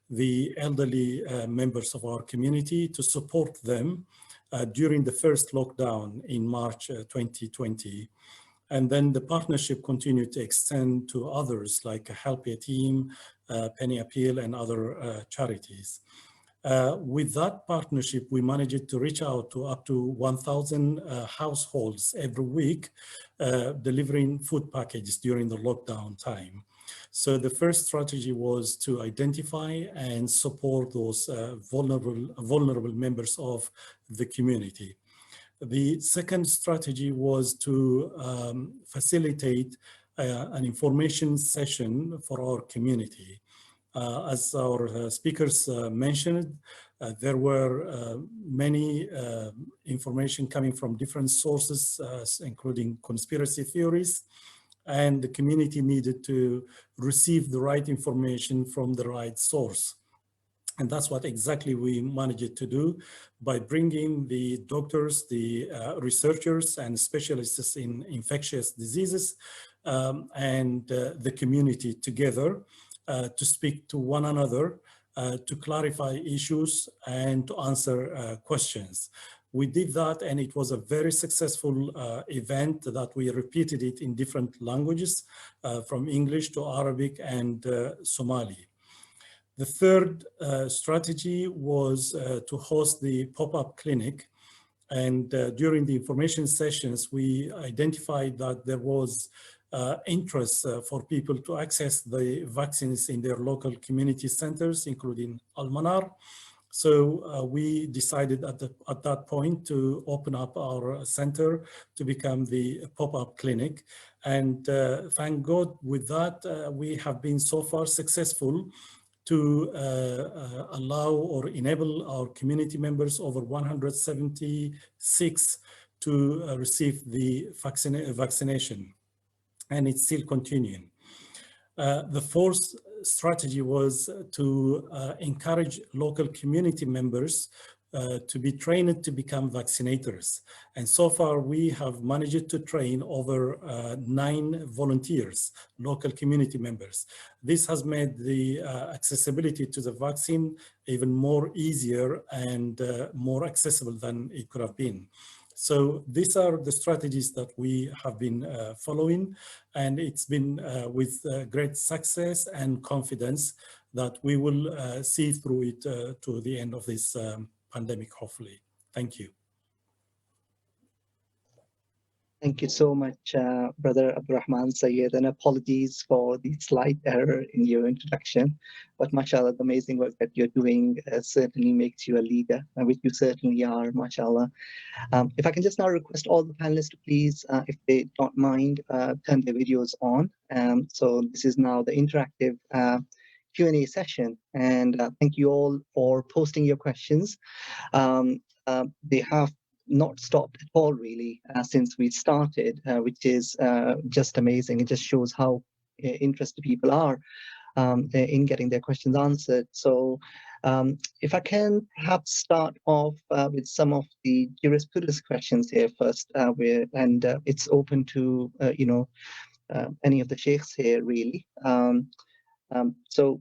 the elderly members of our community to support them during the first lockdown in March 2020. And then the partnership continued to extend to others like Help Yateem, Penny Appeal, and other charities. With that partnership, we managed to reach out to up to 1,000 households every week, delivering food packages during the lockdown time. So the first strategy was to identify and support those vulnerable members of the community. The second strategy was to facilitate an information session for our community. As our speakers mentioned, there were many information coming from different sources, including conspiracy theories, and the community needed to receive the right information from the right source. And that's what exactly we managed to do by bringing the doctors, the researchers and specialists in infectious diseases and the community together to speak to one another, to clarify issues and to answer questions. We did that, and it was a very successful event that we repeated it in different languages, from English to Arabic and Somali. The third strategy was to host the pop-up clinic. And during the information sessions, we identified that there was interest for people to access the vaccines in their local community centers, including Al-Manar. So we decided at that point to open up our center to become the pop-up clinic. And thank God with that, we have been so far successful to allow or enable our community members, over 176, to receive the vaccination. And it's still continuing. The fourth strategy was to encourage local community members to be trained to become vaccinators. And so far we have managed to train over 9 volunteers, local community members. This has made the accessibility to the vaccine even more easier and more accessible than it could have been. So these are the strategies that we have been following, and it's been with great success and confidence that we will see through it to the end of this pandemic, hopefully. Thank you. Thank you so much, Brother Abdurrahman Sayed, and apologies for the slight error in your introduction. But mashallah, the amazing work that you're doing certainly makes you a leader, which you certainly are, mashallah. If I can just now request all the panelists to please, if they don't mind, turn their videos on. So this is now the interactive Q&A session, and thank you all for posting your questions. They have not stopped at all, really, since we started, which is just amazing. It just shows how interested people are in getting their questions answered. So if I can perhaps start off with some of the jurisprudence questions here first, it's open to any of the sheikhs here, really. So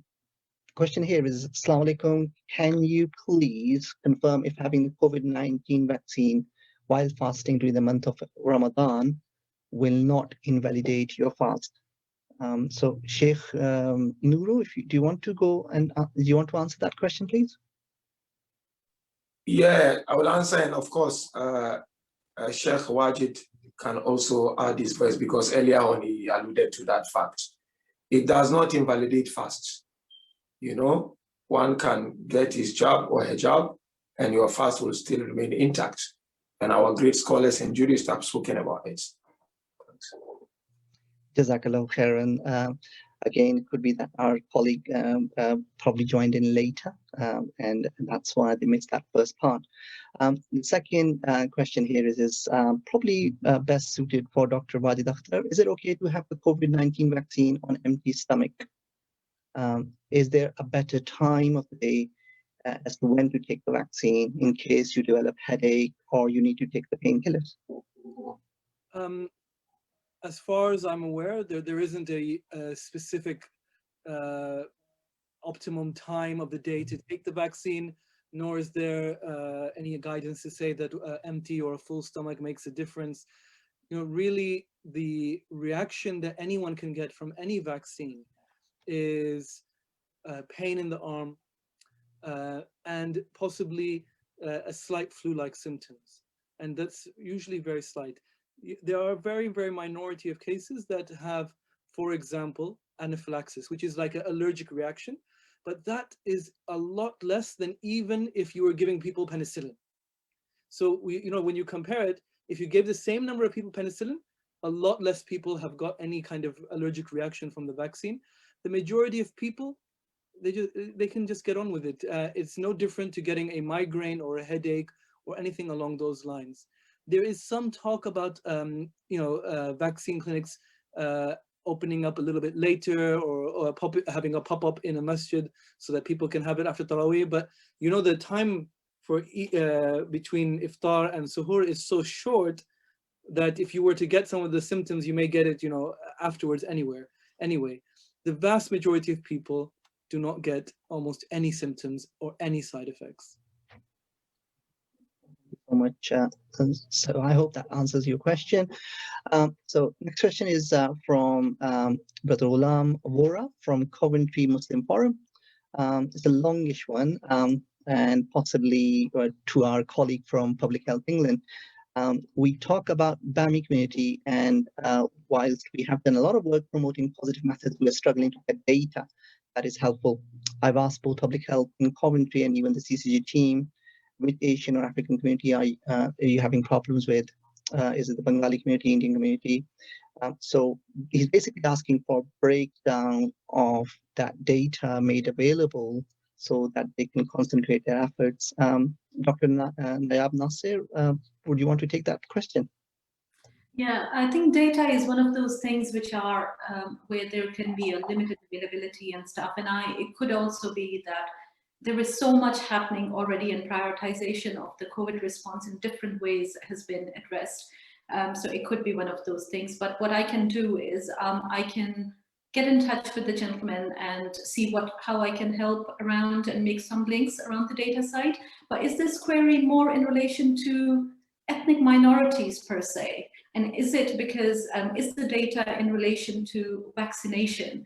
question here is, Assalamu alaikum, can you please confirm if having the COVID-19 vaccine while fasting during the month of Ramadan will not invalidate your fast? So Sheikh Nuru, do you want to go and do you want to answer that question, please? Yeah, I will answer, and of course, Sheikh Wajid can also add his voice, because earlier on he alluded to that fact. It does not invalidate fast. You know, one can get his jab or hijab and your fast will still remain intact. And our great scholars and jurists have spoken about it. Jazakallah khairan. Again, it could be that our colleague probably joined in later, and that's why they missed that first part. The second question here is probably best suited for Dr. Wajid Akhtar. Is it okay to have the COVID-19 vaccine on empty stomach Is there a better time of the day as to when to take the vaccine in case you develop headache or you need to take the painkillers? As far as I'm aware, there isn't a specific optimum time of the day to take the vaccine, nor is there any guidance to say that empty or a full stomach makes a difference. You know, really, the reaction that anyone can get from any vaccine is pain in the arm and possibly a slight flu-like symptoms. And that's usually very slight. There are a very, very minority of cases that have, for example, anaphylaxis, which is like an allergic reaction, but that is a lot less than even if you were giving people penicillin. So when you compare it, if you gave the same number of people penicillin, a lot less people have got any kind of allergic reaction from the vaccine. The majority of people, they can just get on with it. It's no different to getting a migraine or a headache or anything along those lines. There is some talk about vaccine clinics opening up a little bit later, or having a pop-up in a masjid so that people can have it after Taraweeh. But the time for between iftar and suhoor is so short that if you were to get some of the symptoms, you may get it afterwards anyway. The vast majority of people do not get almost any symptoms or any side effects. So much. So I hope that answers your question. So next question is from Brother Ghulam Vora from Coventry Muslim Forum. It's a longish one, and possibly to our colleague from Public Health England. We talk about BAMI community, and whilst we have done a lot of work promoting positive methods, we are struggling to get data that is helpful. I've asked both Public Health in Coventry and even the CCG team, with Asian or African community are you having problems with? Is it the Bengali community, Indian community? So he's basically asking for breakdown of that data made available so that they can concentrate their efforts. Dr. Nayab Nasir, would you want to take that question? Yeah, I think data is one of those things which are where there can be a limited availability and stuff. And it could also be that there is so much happening already, and prioritization of the COVID response in different ways has been addressed. So it could be one of those things. But what I can do is I can get in touch with the gentleman and see how I can help around and make some links around the data side. But is this query more in relation to ethnic minorities per se? And is it because, is the data in relation to vaccination?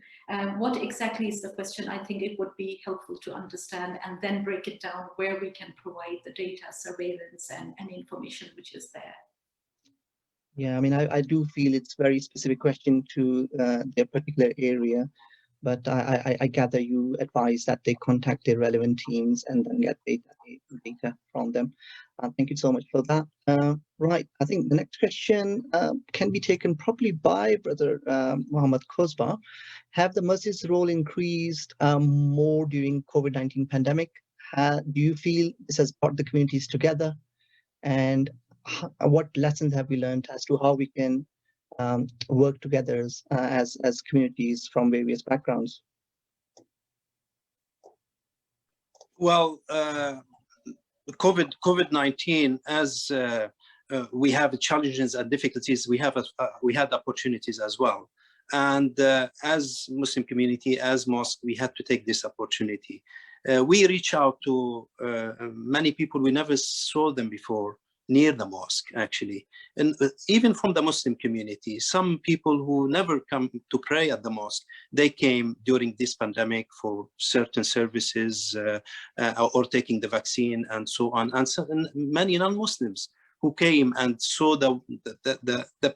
What exactly is the question? I think it would be helpful to understand and then break it down where we can provide the data, surveillance and information which is there. Yeah, I mean, I do feel it's a very specific question to their particular area, but I gather you advise that they contact their relevant teams and then get data from them. Thank you so much for that. Right, I think the next question can be taken probably by Brother Muhammad Khosba. Have the masjid's role increased more during COVID-19 pandemic? Do you feel this has brought the communities together? And what lessons have we learned as to how we can work together as communities from various backgrounds? Well, COVID-19, as we have challenges and difficulties, we had opportunities as well. And as Muslim community, as mosque, we had to take this opportunity. We reach out to many people we never saw them before near the mosque, actually. And even from the Muslim community, some people who never come to pray at the mosque, they came during this pandemic for certain services or taking the vaccine and so on. And many non-Muslims who came and saw the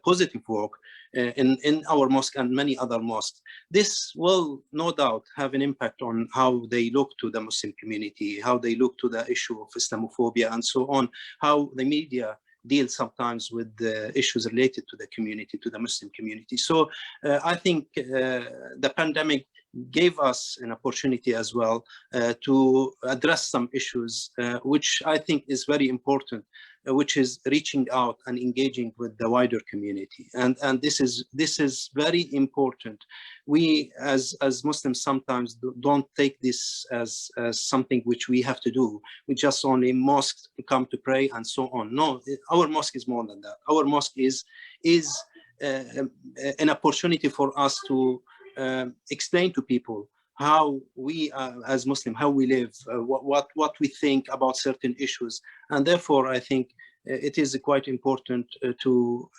positive work in our mosque and many other mosques. This will no doubt have an impact on how they look to the Muslim community, how they look to the issue of Islamophobia and so on, how the media deal sometimes with the issues related to the community, to the Muslim community. So I think the pandemic gave us an opportunity as well to address some issues, which I think is very important, which is reaching out and engaging with the wider community. And this is very important. We as Muslims sometimes don't take this as something which we have to do. We just only mosque to come to pray and so on. No, our mosque is more than that. Our mosque is an opportunity for us to explain to people how we as Muslim, how we live, what we think about certain issues. And therefore, I think it is quite important to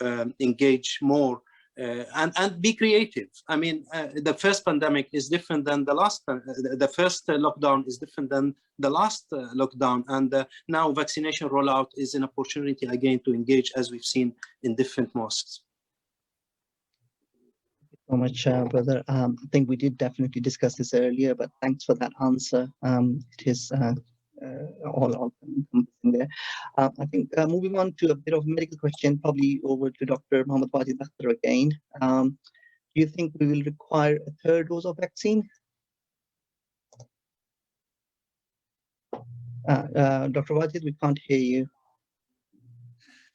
engage more and be creative. I mean, the first pandemic is different than the last, the first lockdown is different than the last lockdown. And now vaccination rollout is an opportunity again to engage, as we've seen in different mosques. So much, brother. I think we did definitely discuss this earlier, but thanks for that answer. It is all encompassing there. I think moving on to a bit of medical question, probably over to Dr. Mohammed Wajid Akhtar again. Do you think we will require a third dose of vaccine? Dr. Wajid, we can't hear you.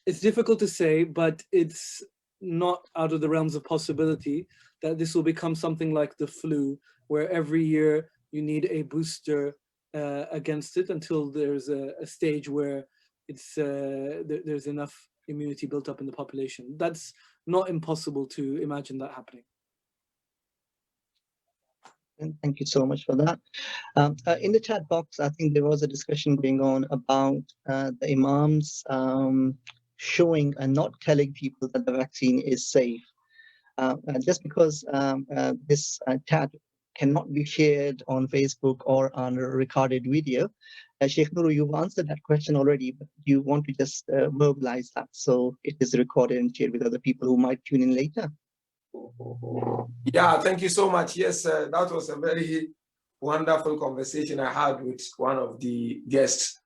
It's difficult to say, but it's not out of the realms of possibility that this will become something like the flu, where every year you need a booster against it until there's a stage where it's there's enough immunity built up in the population. That's not impossible to imagine that happening. Thank you so much for that. In the chat box, I think there was a discussion going on about the imams showing and not telling people that the vaccine is safe. Just because this chat cannot be shared on Facebook or on a recorded video. Sheikh Nuru, you've answered that question already, but you want to just verbalize that so it is recorded and shared with other people who might tune in later. Yeah, thank you so much. Yes, that was a very wonderful conversation I had with one of the guests.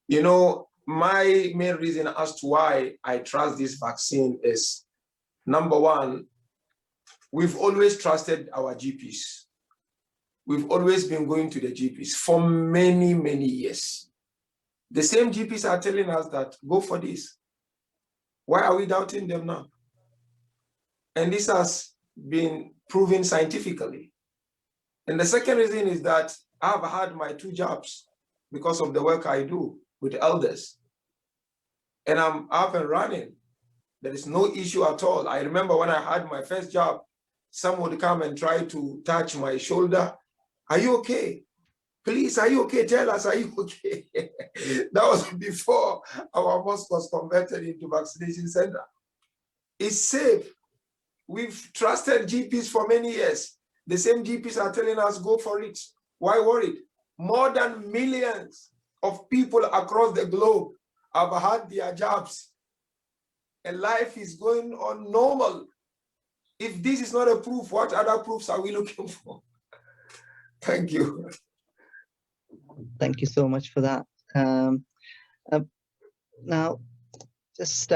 You know, my main reason as to why I trust this vaccine is, number one, we've always trusted our GPs. We've always been going to the GPs for many, many years. The same GPs are telling us that, go for this. Why are we doubting them now? And this has been proven scientifically. And the second reason is that I've had my 2 jobs because of the work I do with elders. And I'm up and running. There is no issue at all. I remember when I had my first job, someone would come and try to touch my shoulder. Are you okay? Please, are you okay? Tell us, are you okay? That was before our mosque was converted into vaccination center. It's safe. We've trusted GPs for many years. The same GPs are telling us, go for it. Why worried? More than millions of people across the globe have had their jobs. And life is going on normal. If this is not a proof, what other proofs are we looking for? Thank you. Thank you so much for that. Now, just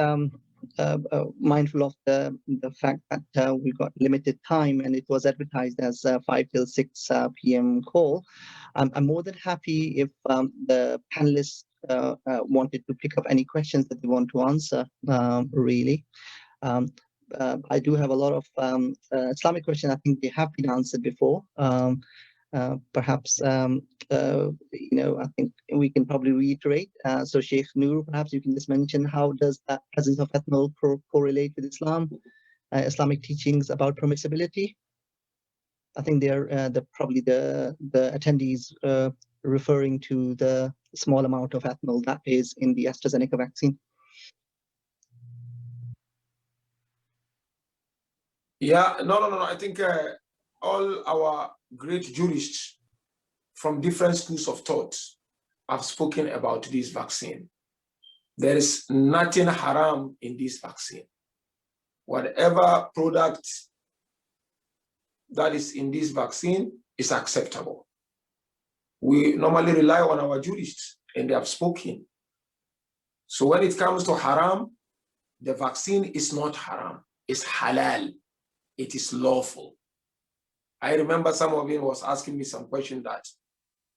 mindful of the fact that we've got limited time and it was advertised as 5 till 6 p.m. call. I'm more than happy if the panelists wanted to pick up any questions that they want to answer, really. I do have a lot of Islamic questions. I think they have been answered before. Perhaps, you know, I think we can probably reiterate. So Sheikh Noor, perhaps you can just mention how does that presence of ethanol correlate with Islam, Islamic teachings about permissibility? I think they're probably the attendees referring to the small amount of ethanol that is in the AstraZeneca vaccine. Yeah, no. I think all our great jurists from different schools of thought have spoken about this vaccine. There is nothing haram in this vaccine. Whatever product that is in this vaccine is acceptable. We normally rely on our jurists and they have spoken. So when it comes to haram, the vaccine is not haram, it's halal. It is lawful. I remember some of you was asking me some question that,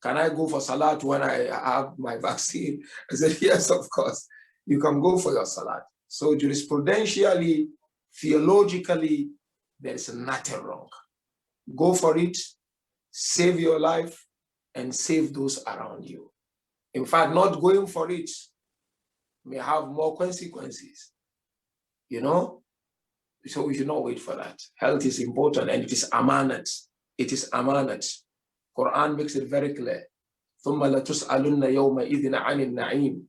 can I go for Salat when I have my vaccine? I said, yes, of course. You can go for your Salat. So jurisprudentially, theologically, there is nothing wrong. Go for it, save your life, and save those around you. In fact, not going for it may have more consequences, you know? So we should not wait for that. Health is important and it is amanat. It is amanat. Quran makes it very clear. ثُمَّ لَتُسْأَلُنَّ يَوْمَئِذٍ عَنِ النَّعِيمِ.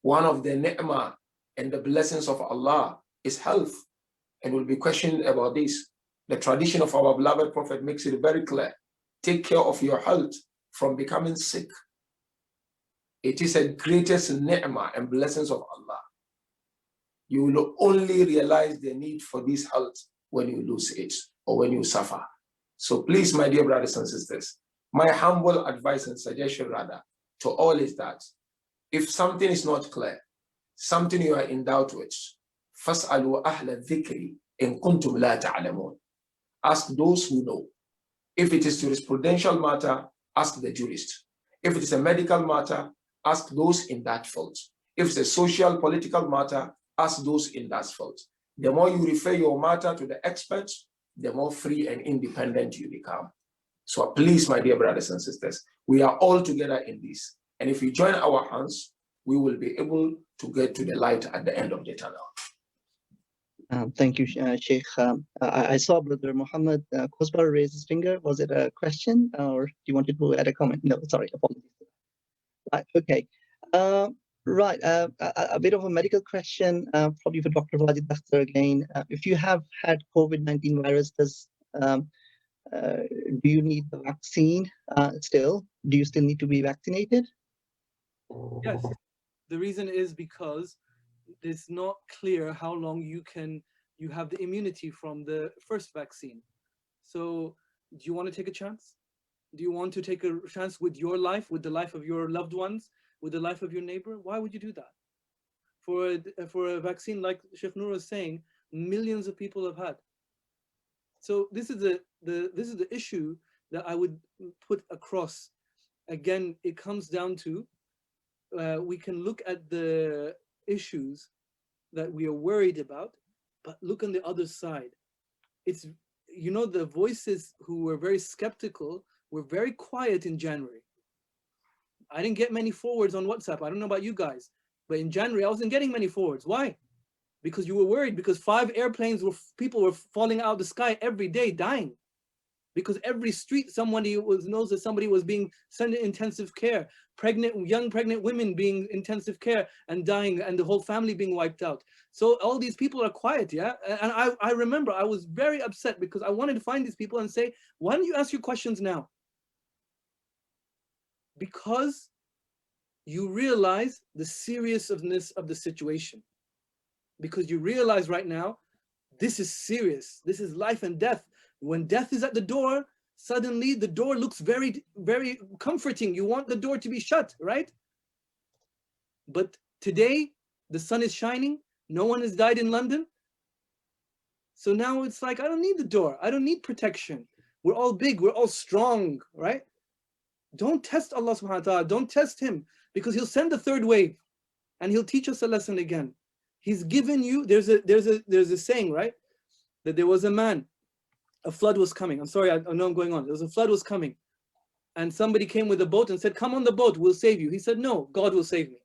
One of the ni'mah and the blessings of Allah is health, and we'll be questioned about this. The tradition of our beloved Prophet makes it very clear. Take care of your health from becoming sick. It is the greatest ni'mah and blessings of Allah. You will only realize the need for this health when you lose it or when you suffer. So please, my dear brothers and sisters, my humble advice and suggestion rather to all is that if something is not clear, something you are in doubt with, فَاسْأَلُوا أَهْلَ الذِّكْرِ إِن كُنْتُمْ لَا تَعْلَمُونَ. Ask those who know. If it is jurisprudential matter, ask the jurist. If it is a medical matter, ask those in that field. If it's a social, political matter, ask those in that field. The more you refer your matter to the experts, the more free and independent you become. So please, my dear brothers and sisters, we are all together in this. And if we join our hands, we will be able to get to the light at the end of the tunnel. Thank you, Sheikh. I saw Brother Muhammad Kosbar raise his finger. Was it a question or do you want to add a comment? No, sorry, apologies. Right, okay. Right, a bit of a medical question, probably for Dr. Wajid Bakhtar again. If you have had COVID-19 virus, do you need the vaccine still? Do you still need to be vaccinated? Yes. The reason is because it's not clear how long you have the immunity from the first vaccine. So do you want to take a chance? Do you want to take a chance with your life, with the life of your loved ones, with the life of your neighbor? Why would you do that? For a vaccine like Sheikh Noor was saying, millions of people have had. So this is the issue that I would put across. Again, it comes down to we can look at the issues that we are worried about, but look on the other side. It's, you know, the voices who were very skeptical were very quiet in January. I didn't get many forwards on WhatsApp. I don't know about you guys, but in January, I wasn't getting many forwards. Why? Because you were worried, because 5 airplanes people were falling out of the sky every day, dying. Because every street, somebody knows that somebody was being sent to intensive care, young pregnant women being intensive care and dying, and the whole family being wiped out. So all these people are quiet, yeah? And I remember I was very upset because I wanted to find these people and say, why don't you ask your questions now? Because you realize the seriousness of the situation. Because you realize right now, this is serious. This is life and death. When death is at the door, suddenly the door looks very, very comforting. You want the door to be shut, right? But today, the sun is shining. No one has died in London. So now it's like, I don't need the door. I don't need protection. We're all big. We're all strong, right? Don't test Allah subhanahu wa ta'ala. Don't test him, because he'll send the third wave and he'll teach us a lesson again. He's given you, there's a saying, right? That there was a man, a flood was coming. I'm sorry, I know I'm going on. There was a flood was coming. And somebody came with a boat and said, come on the boat, we'll save you. He said, no, God will save me.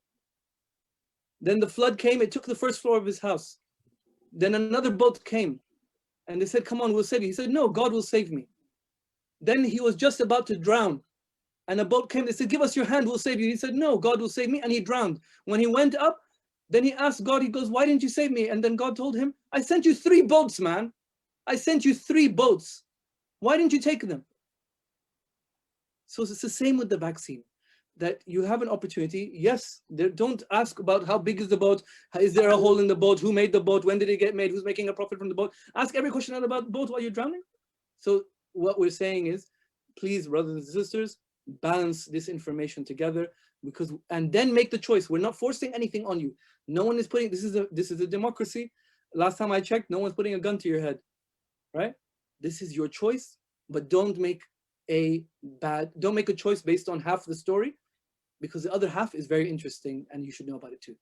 Then the flood came, it took the first floor of his house. Then another boat came and they said, come on, we'll save you. He said, no, God will save me. Then he was just about to drown. And a boat came, they said, give us your hand, we'll save you. He said, no, God will save me. And he drowned. When he went up, then he asked God, he goes, why didn't you save me? And then God told him, I sent you 3 boats, man. I sent you 3 boats. Why didn't you take them? So it's the same with the vaccine, that you have an opportunity. Yes, don't ask about how big is the boat, is there a hole in the boat, who made the boat, when did it get made, who's making a profit from the boat. Ask every question about the boat while you're drowning. So what we're saying is, please, brothers and sisters, balance this information together, and then make the choice. We're not forcing anything on you. No one is putting, this is a democracy. Last time I checked, no one's putting a gun to your head, right? This is your choice. but don't make a choice based on half the story, because the other half is very interesting and you should know about it too.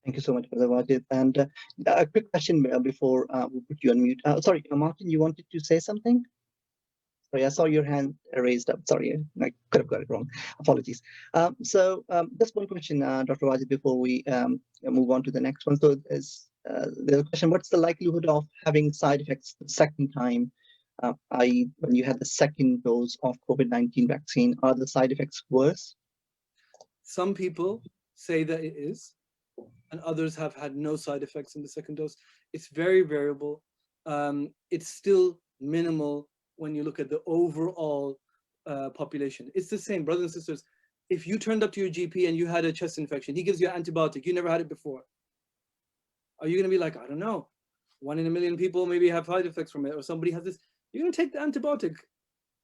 Thank you so much, Brother Wajid. And a quick question before we put you on mute. Sorry, Martin, you wanted to say something? Sorry, I saw your hand raised up. Sorry, I could have got it wrong. Apologies. Just one question, Dr. Wajid, before we move on to the next one. So there's the question, what's the likelihood of having side effects the second time, i.e. when you had the second dose of COVID-19 vaccine? Are the side effects worse? Some people say that it is, and others have had no side effects in the second dose. It's very variable. It's still minimal when you look at the overall population. It's the same, brothers and sisters. If you turned up to your GP and you had a chest infection, he gives you an antibiotic, you never had it before. Are you gonna be like, I don't know, 1 in a million people maybe have side effects from it, or somebody has this? You're gonna take the antibiotic,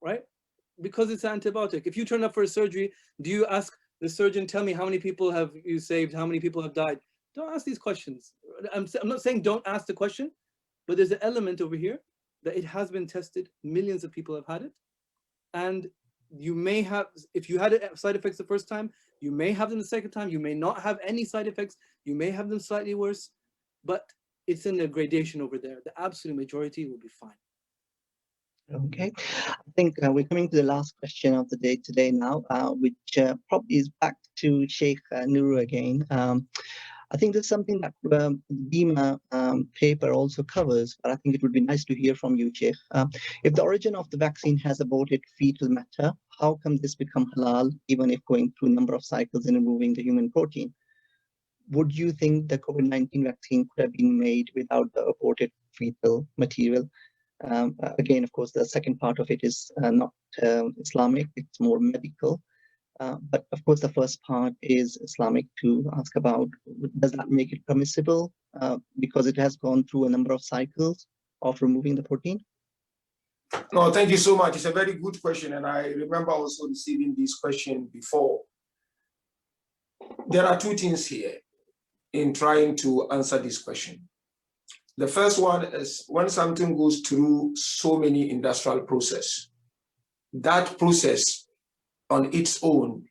right? Because it's an antibiotic. If you turn up for a surgery, do you ask the surgeon, tell me how many people have you saved, how many people have died? Don't ask these questions. I'm not saying don't ask the question, but there's an element over here that it has been tested. Millions of people have had it. And you may have, if you had side effects the first time, you may have them the second time. You may not have any side effects. You may have them slightly worse, but it's in a gradation over there. The absolute majority will be fine. Okay, I think we're coming to the last question of the day today now, which probably is back to Sheikh Nuru again. I think there's something that the BIMA paper also covers, but I think it would be nice to hear from you, Sheikh. If the origin of the vaccine has aborted fetal matter, how come this become halal, even if going through a number of cycles in removing the human protein? Would you think the COVID-19 vaccine could have been made without the aborted fetal material? Again, of course, the second part of it is not Islamic, it's more medical. But of course, the first part is Islamic, to ask about, does that make it permissible because it has gone through a number of cycles of removing the protein? No, thank you so much. It's a very good question. And I remember also receiving this question before. There are two things here in trying to answer this question. The first one is when something goes through so many industrial processes, that process on its own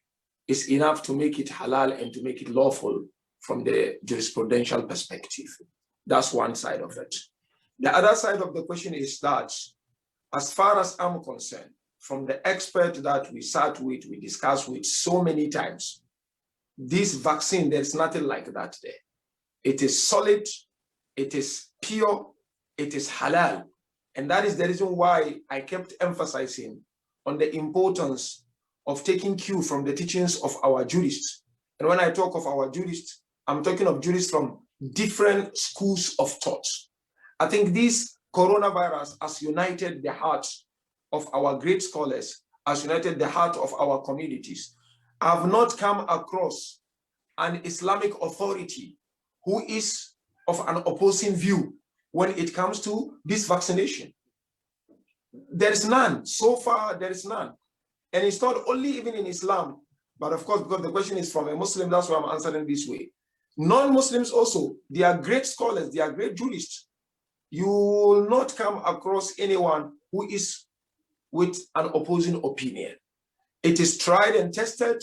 is enough to make it halal and to make it lawful from the jurisprudential perspective. That's one side of it. The other side of the question is that, as far as I'm concerned, from the expert that we sat with, we discussed with so many times, this vaccine, there's nothing like that there. It is solid, it is pure, it is halal. And that is the reason why I kept emphasizing on the importance of taking cue from the teachings of our jurists. And when I talk of our jurists, I'm talking of jurists from different schools of thought. I think this coronavirus has united the hearts of our great scholars, has united the heart of our communities. I have not come across an Islamic authority who is of an opposing view when it comes to this vaccination. There is none. So far, there is none. And it's not only even in Islam, but of course, because the question is from a Muslim, that's why I'm answering this way. Non-Muslims also, they are great scholars, they are great jurists. You will not come across anyone who is with an opposing opinion. It is tried and tested.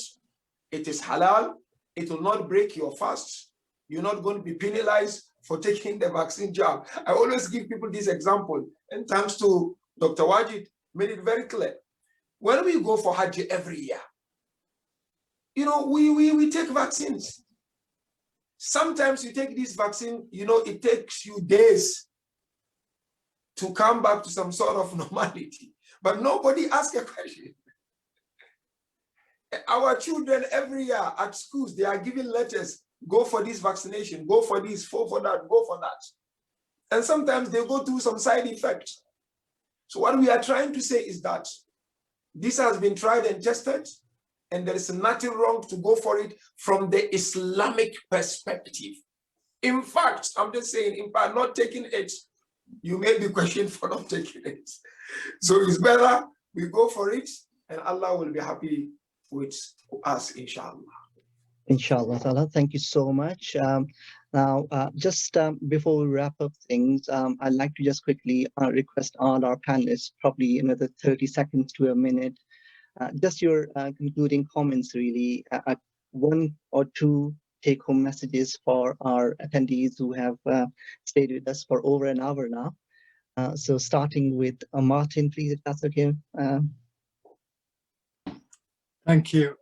It is halal. It will not break your fast. You're not going to be penalized for taking the vaccine jab. I always give people this example, and thanks to Dr. Wajid, made it very clear. When we go for Hajj every year, you know, we take vaccines. Sometimes you take this vaccine, you know, it takes you days to come back to some sort of normality, but nobody asks a question. Our children every year at schools, they are given letters, go for this vaccination, go for this, go for that, go for that. And sometimes they go through some side effects. So what we are trying to say is that this has been tried and tested, and there is nothing wrong to go for it from the Islamic perspective. In fact, I'm just saying, in fact, not taking it, you may be questioned for not taking it. So it's better we go for it, and Allah will be happy with us, inshallah. Inshallah, Ta'ala. Thank you so much. Now, just before we wrap up things, I'd like to just quickly request all our panelists, probably another 30 seconds to a minute, just your concluding comments, really, one or two take-home messages for our attendees who have stayed with us for over an hour now. So starting with Martin, please, if that's okay. Thank you.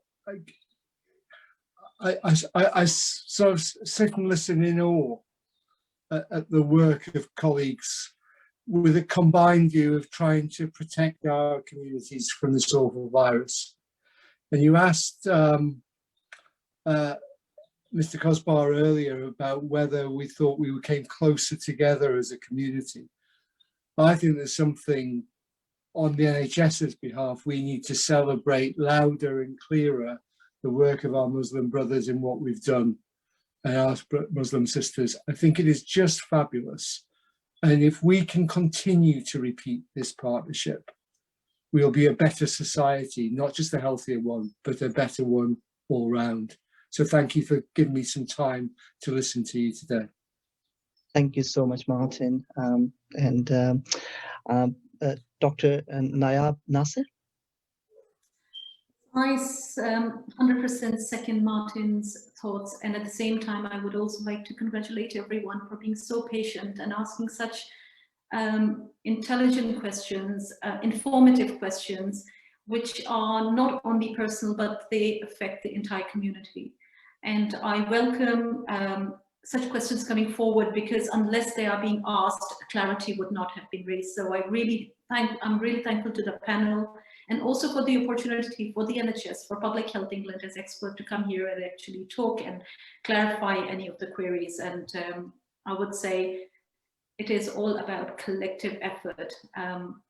I sort of sit and listen in awe at the work of colleagues with a combined view of trying to protect our communities from this awful virus. And you asked Mr. Kosbar earlier about whether we thought we came closer together as a community. I think there's something on the NHS's behalf we need to celebrate louder and clearer the work of our Muslim brothers in what we've done and our Muslim sisters. I think it is just fabulous. And if we can continue to repeat this partnership, we'll be a better society, not just a healthier one, but a better one all round. So thank you for giving me some time to listen to you today. Thank you so much, Martin. Dr. Nayab Nasser? I 100% second Martin's thoughts, and at the same time, I would also like to congratulate everyone for being so patient and asking such intelligent questions, informative questions, which are not only personal, but they affect the entire community. And I welcome such questions coming forward, because unless they are being asked, clarity would not have been raised. So I'm really thankful to the panel, and also for the opportunity for the NHS, for Public Health England as expert, to come here and actually talk and clarify any of the queries. And I would say it is all about collective effort.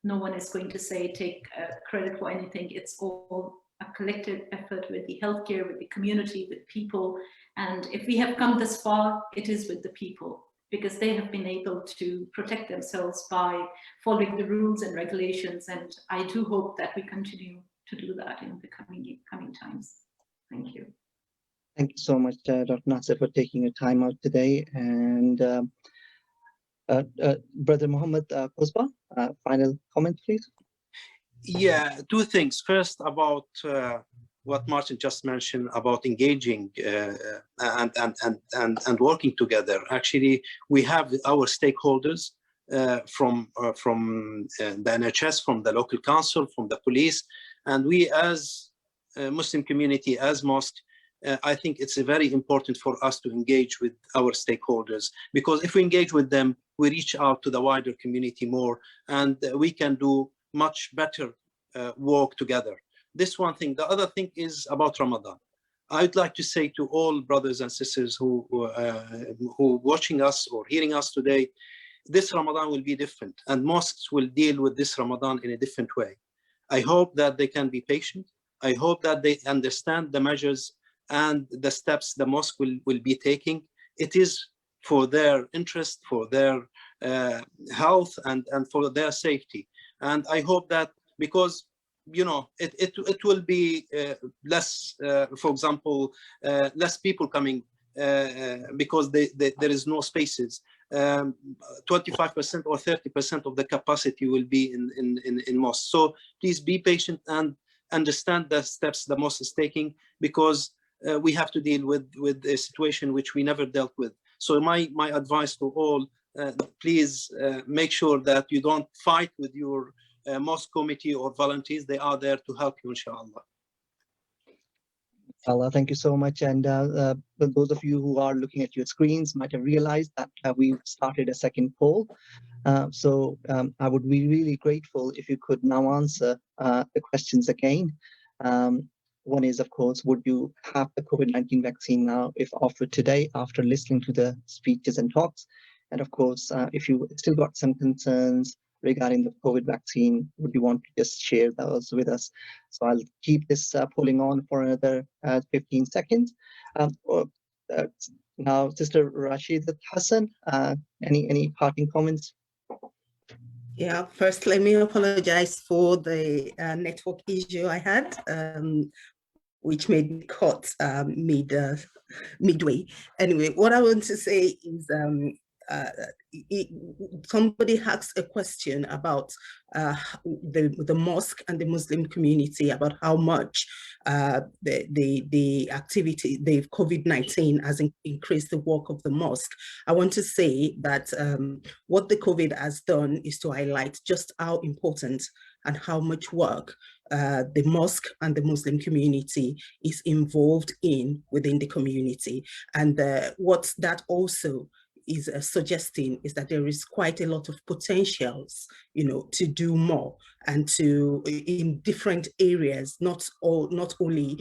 No one is going to say take credit for anything. It's all a collective effort with the healthcare, with the community, with people. And if we have come this far, it is with the people, because they have been able to protect themselves by following the rules and regulations. And I do hope that we continue to do that in the coming times. Thank you. Thank you so much, Dr. Nasser, for taking your time out today. And Brother Muhammad Kosba, final comment, please. Yeah, two things. First, about what Martin just mentioned about engaging and working together. Actually, we have our stakeholders from the NHS, from the local council, from the police, and we as a Muslim community, as mosque, I think it's very important for us to engage with our stakeholders, because if we engage with them, we reach out to the wider community more, and we can do much better work together. This one thing. The other thing is about Ramadan. I'd like to say to all brothers and sisters who watching us or hearing us today, this Ramadan will be different, and mosques will deal with this Ramadan in a different way. I hope that they can be patient. I hope that they understand the measures and the steps the mosque will be taking. It is for their interest, for their health, and for their safety. And I hope that, because you know, it will be less, for example, less people coming because there is no spaces. 25% or 30% of the capacity will be in mosque. So please be patient and understand the steps the mosque is taking, because we have to deal with a situation which we never dealt with. So my advice to all, please make sure that you don't fight with your mosque committee or volunteers. They are there to help you, inshallah. Allah, thank you so much. And those of you who are looking at your screens might have realized that we've started a second poll. So I would be really grateful if you could now answer the questions again. One is, of course, would you have the COVID-19 vaccine now if offered today after listening to the speeches and talks? And of course, if you still got some concerns regarding the COVID vaccine, would you want to just share those with us? So I'll keep this polling on for another 15 seconds. Now, Sister Rashidat Hassan, any parting comments? Yeah, first let me apologize for the network issue I had, which made me cut mid midway. Anyway, what I want to say is somebody asked a question about the mosque and the Muslim community, about how much the activity, the COVID-19 has increased the work of the mosque. I want to say that what the COVID has done is to highlight just how important and how much work the mosque and the Muslim community is involved in within the community. And what that also is suggesting is that there is quite a lot of potentials, you know, to do more and to in different areas, not only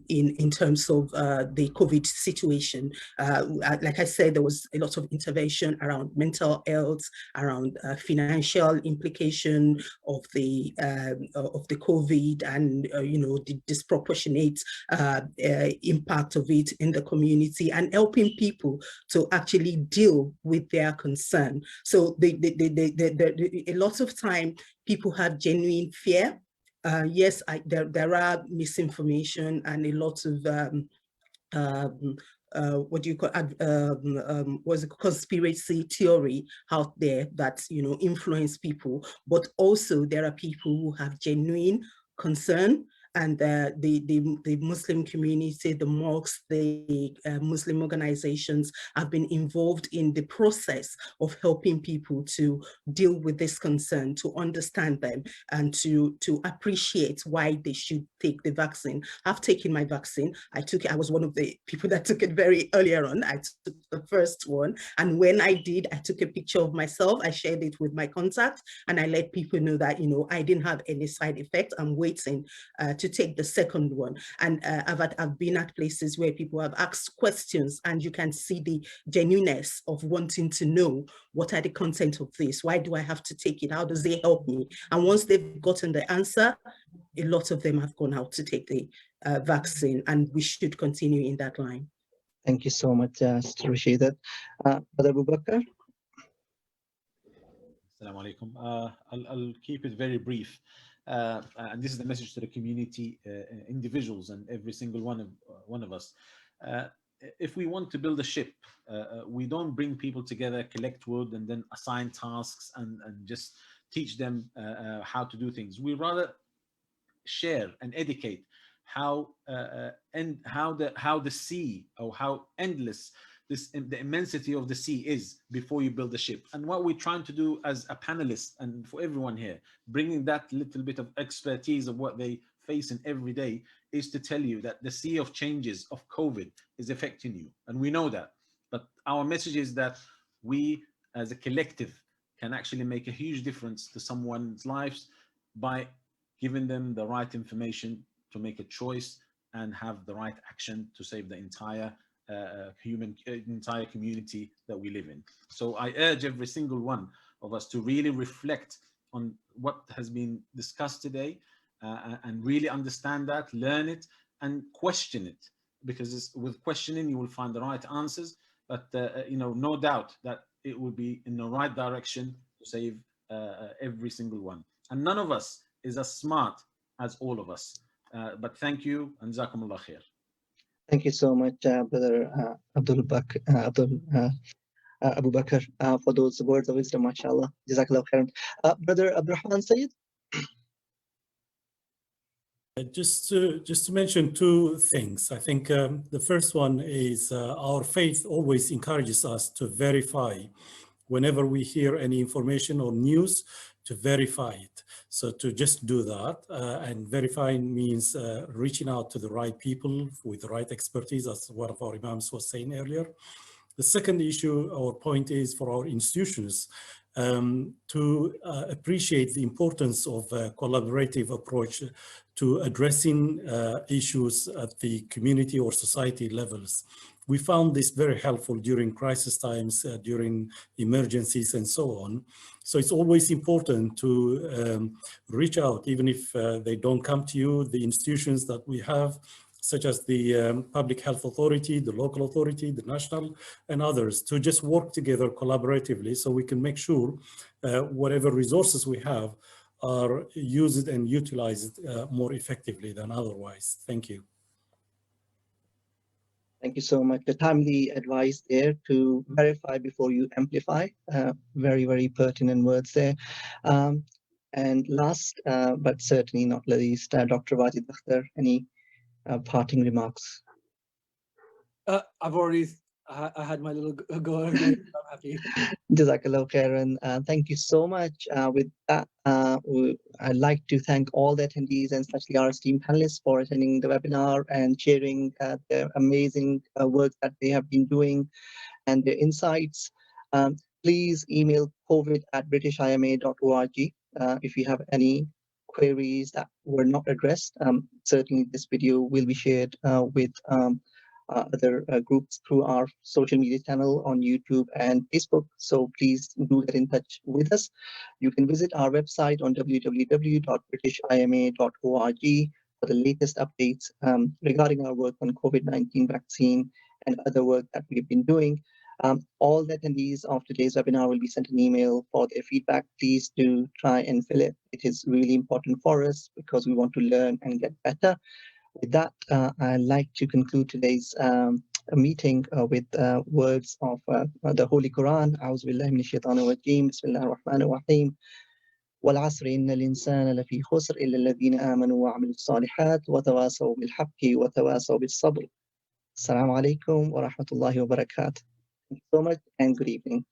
in terms of the COVID situation. Like I said, there was a lot of intervention around mental health, around financial implication of the COVID, and you know, the disproportionate impact of it in the community, and helping people to actually deal with their concern. So a lot of time people have genuine fear. Yes, there are misinformation and a lot of what do you call was a conspiracy theory out there that, you know, influence people, but also there are people who have genuine concern. And the Muslim community, the mosques, the Muslim organizations have been involved in the process of helping people to deal with this concern, to understand them, and to appreciate why they should take the vaccine. I've taken my vaccine. I was one of the people that took it very earlier on. I took the first one. And when I did, I took a picture of myself. I shared it with my contacts, and I let people know that, you know, I didn't have any side effect. I'm waiting to take the second one. And I've been at places where people have asked questions, and you can see the genuineness of wanting to know, what are the content of this? Why do I have to take it? How does it help me? And once they've gotten the answer, a lot of them have gone out to take the vaccine, and we should continue in that line. Thank you so much, Sister Rashida. Brother Abu Bakr? Assalamu alaikum. I'll keep it very brief. And this is the message to the community, individuals, and every single one of us. If we want to build a ship, we don't bring people together, collect wood, and then assign tasks and just teach them how to do things. We rather share and educate how the sea, or how endless the immensity of the sea is before you build a ship. And what we're trying to do as a panelist, and for everyone here, bringing that little bit of expertise of what they face in every day, is to tell you that the sea of changes of COVID is affecting you. And we know that. But our message is that we as a collective can actually make a huge difference to someone's lives by giving them the right information to make a choice and have the right action to save the entire entire community that we live in. So I urge every single one of us to really reflect on what has been discussed today, and really understand that, learn it, and question it, because with questioning you will find the right answers. But you know, no doubt that it will be in the right direction to save every single one. And none of us is as smart as all of us. But thank you, and Jazakumullah khair. Thank you so much, Brother Abu Bakr, for those words of wisdom, mashallah. Jazakallah khairan. Brother Abdurrahman Sayyid? Just to mention two things. I think the first one is our faith always encourages us to verify whenever we hear any information or news, to verify it. So to just do that, and verifying means reaching out to the right people with the right expertise, as one of our imams was saying earlier. The second issue or point is for our institutions to appreciate the importance of a collaborative approach to addressing issues at the community or society levels. We found this very helpful during crisis times, during emergencies and so on. So it's always important to reach out, even if they don't come to you, the institutions that we have, such as the Public Health Authority, the local authority, the national, and others, to just work together collaboratively so we can make sure whatever resources we have are used and utilized more effectively than otherwise. Thank you. Thank you so much. The timely advice there to verify before you amplify. Very, very pertinent words there. And last, but certainly not least, Dr. Wajid Akhtar, any parting remarks? I've already, I had my little go earlier. I'm happy. Jazakallah khairan. Thank you so much. With that, I'd like to thank all the attendees and especially our esteemed panelists for attending the webinar and sharing the amazing work that they have been doing and their insights. Please email covid@britishima.org if you have any queries that were not addressed. Certainly this video will be shared with other groups through our social media channel on YouTube and Facebook. So please do get in touch with us. You can visit our website on www.britishima.org for the latest updates regarding our work on COVID-19 vaccine and other work that we've been doing. All the attendees of today's webinar will be sent an email for their feedback. Please do try and fill it. It is really important for us because we want to learn and get better. With that, I'd like to conclude today's meeting with words of the Holy Quran. أعوذ بالله من الشيطان الرجيم. بسم الله الرحمن الرحيم. والعصر إن الإنسان لفي خسر إلا الذين آمنوا وعملوا الصالحات وتواصوا بالحق وتواصوا بالصبر. السلام عليكم ورحمة الله وبركاته. Thank you so much and good evening.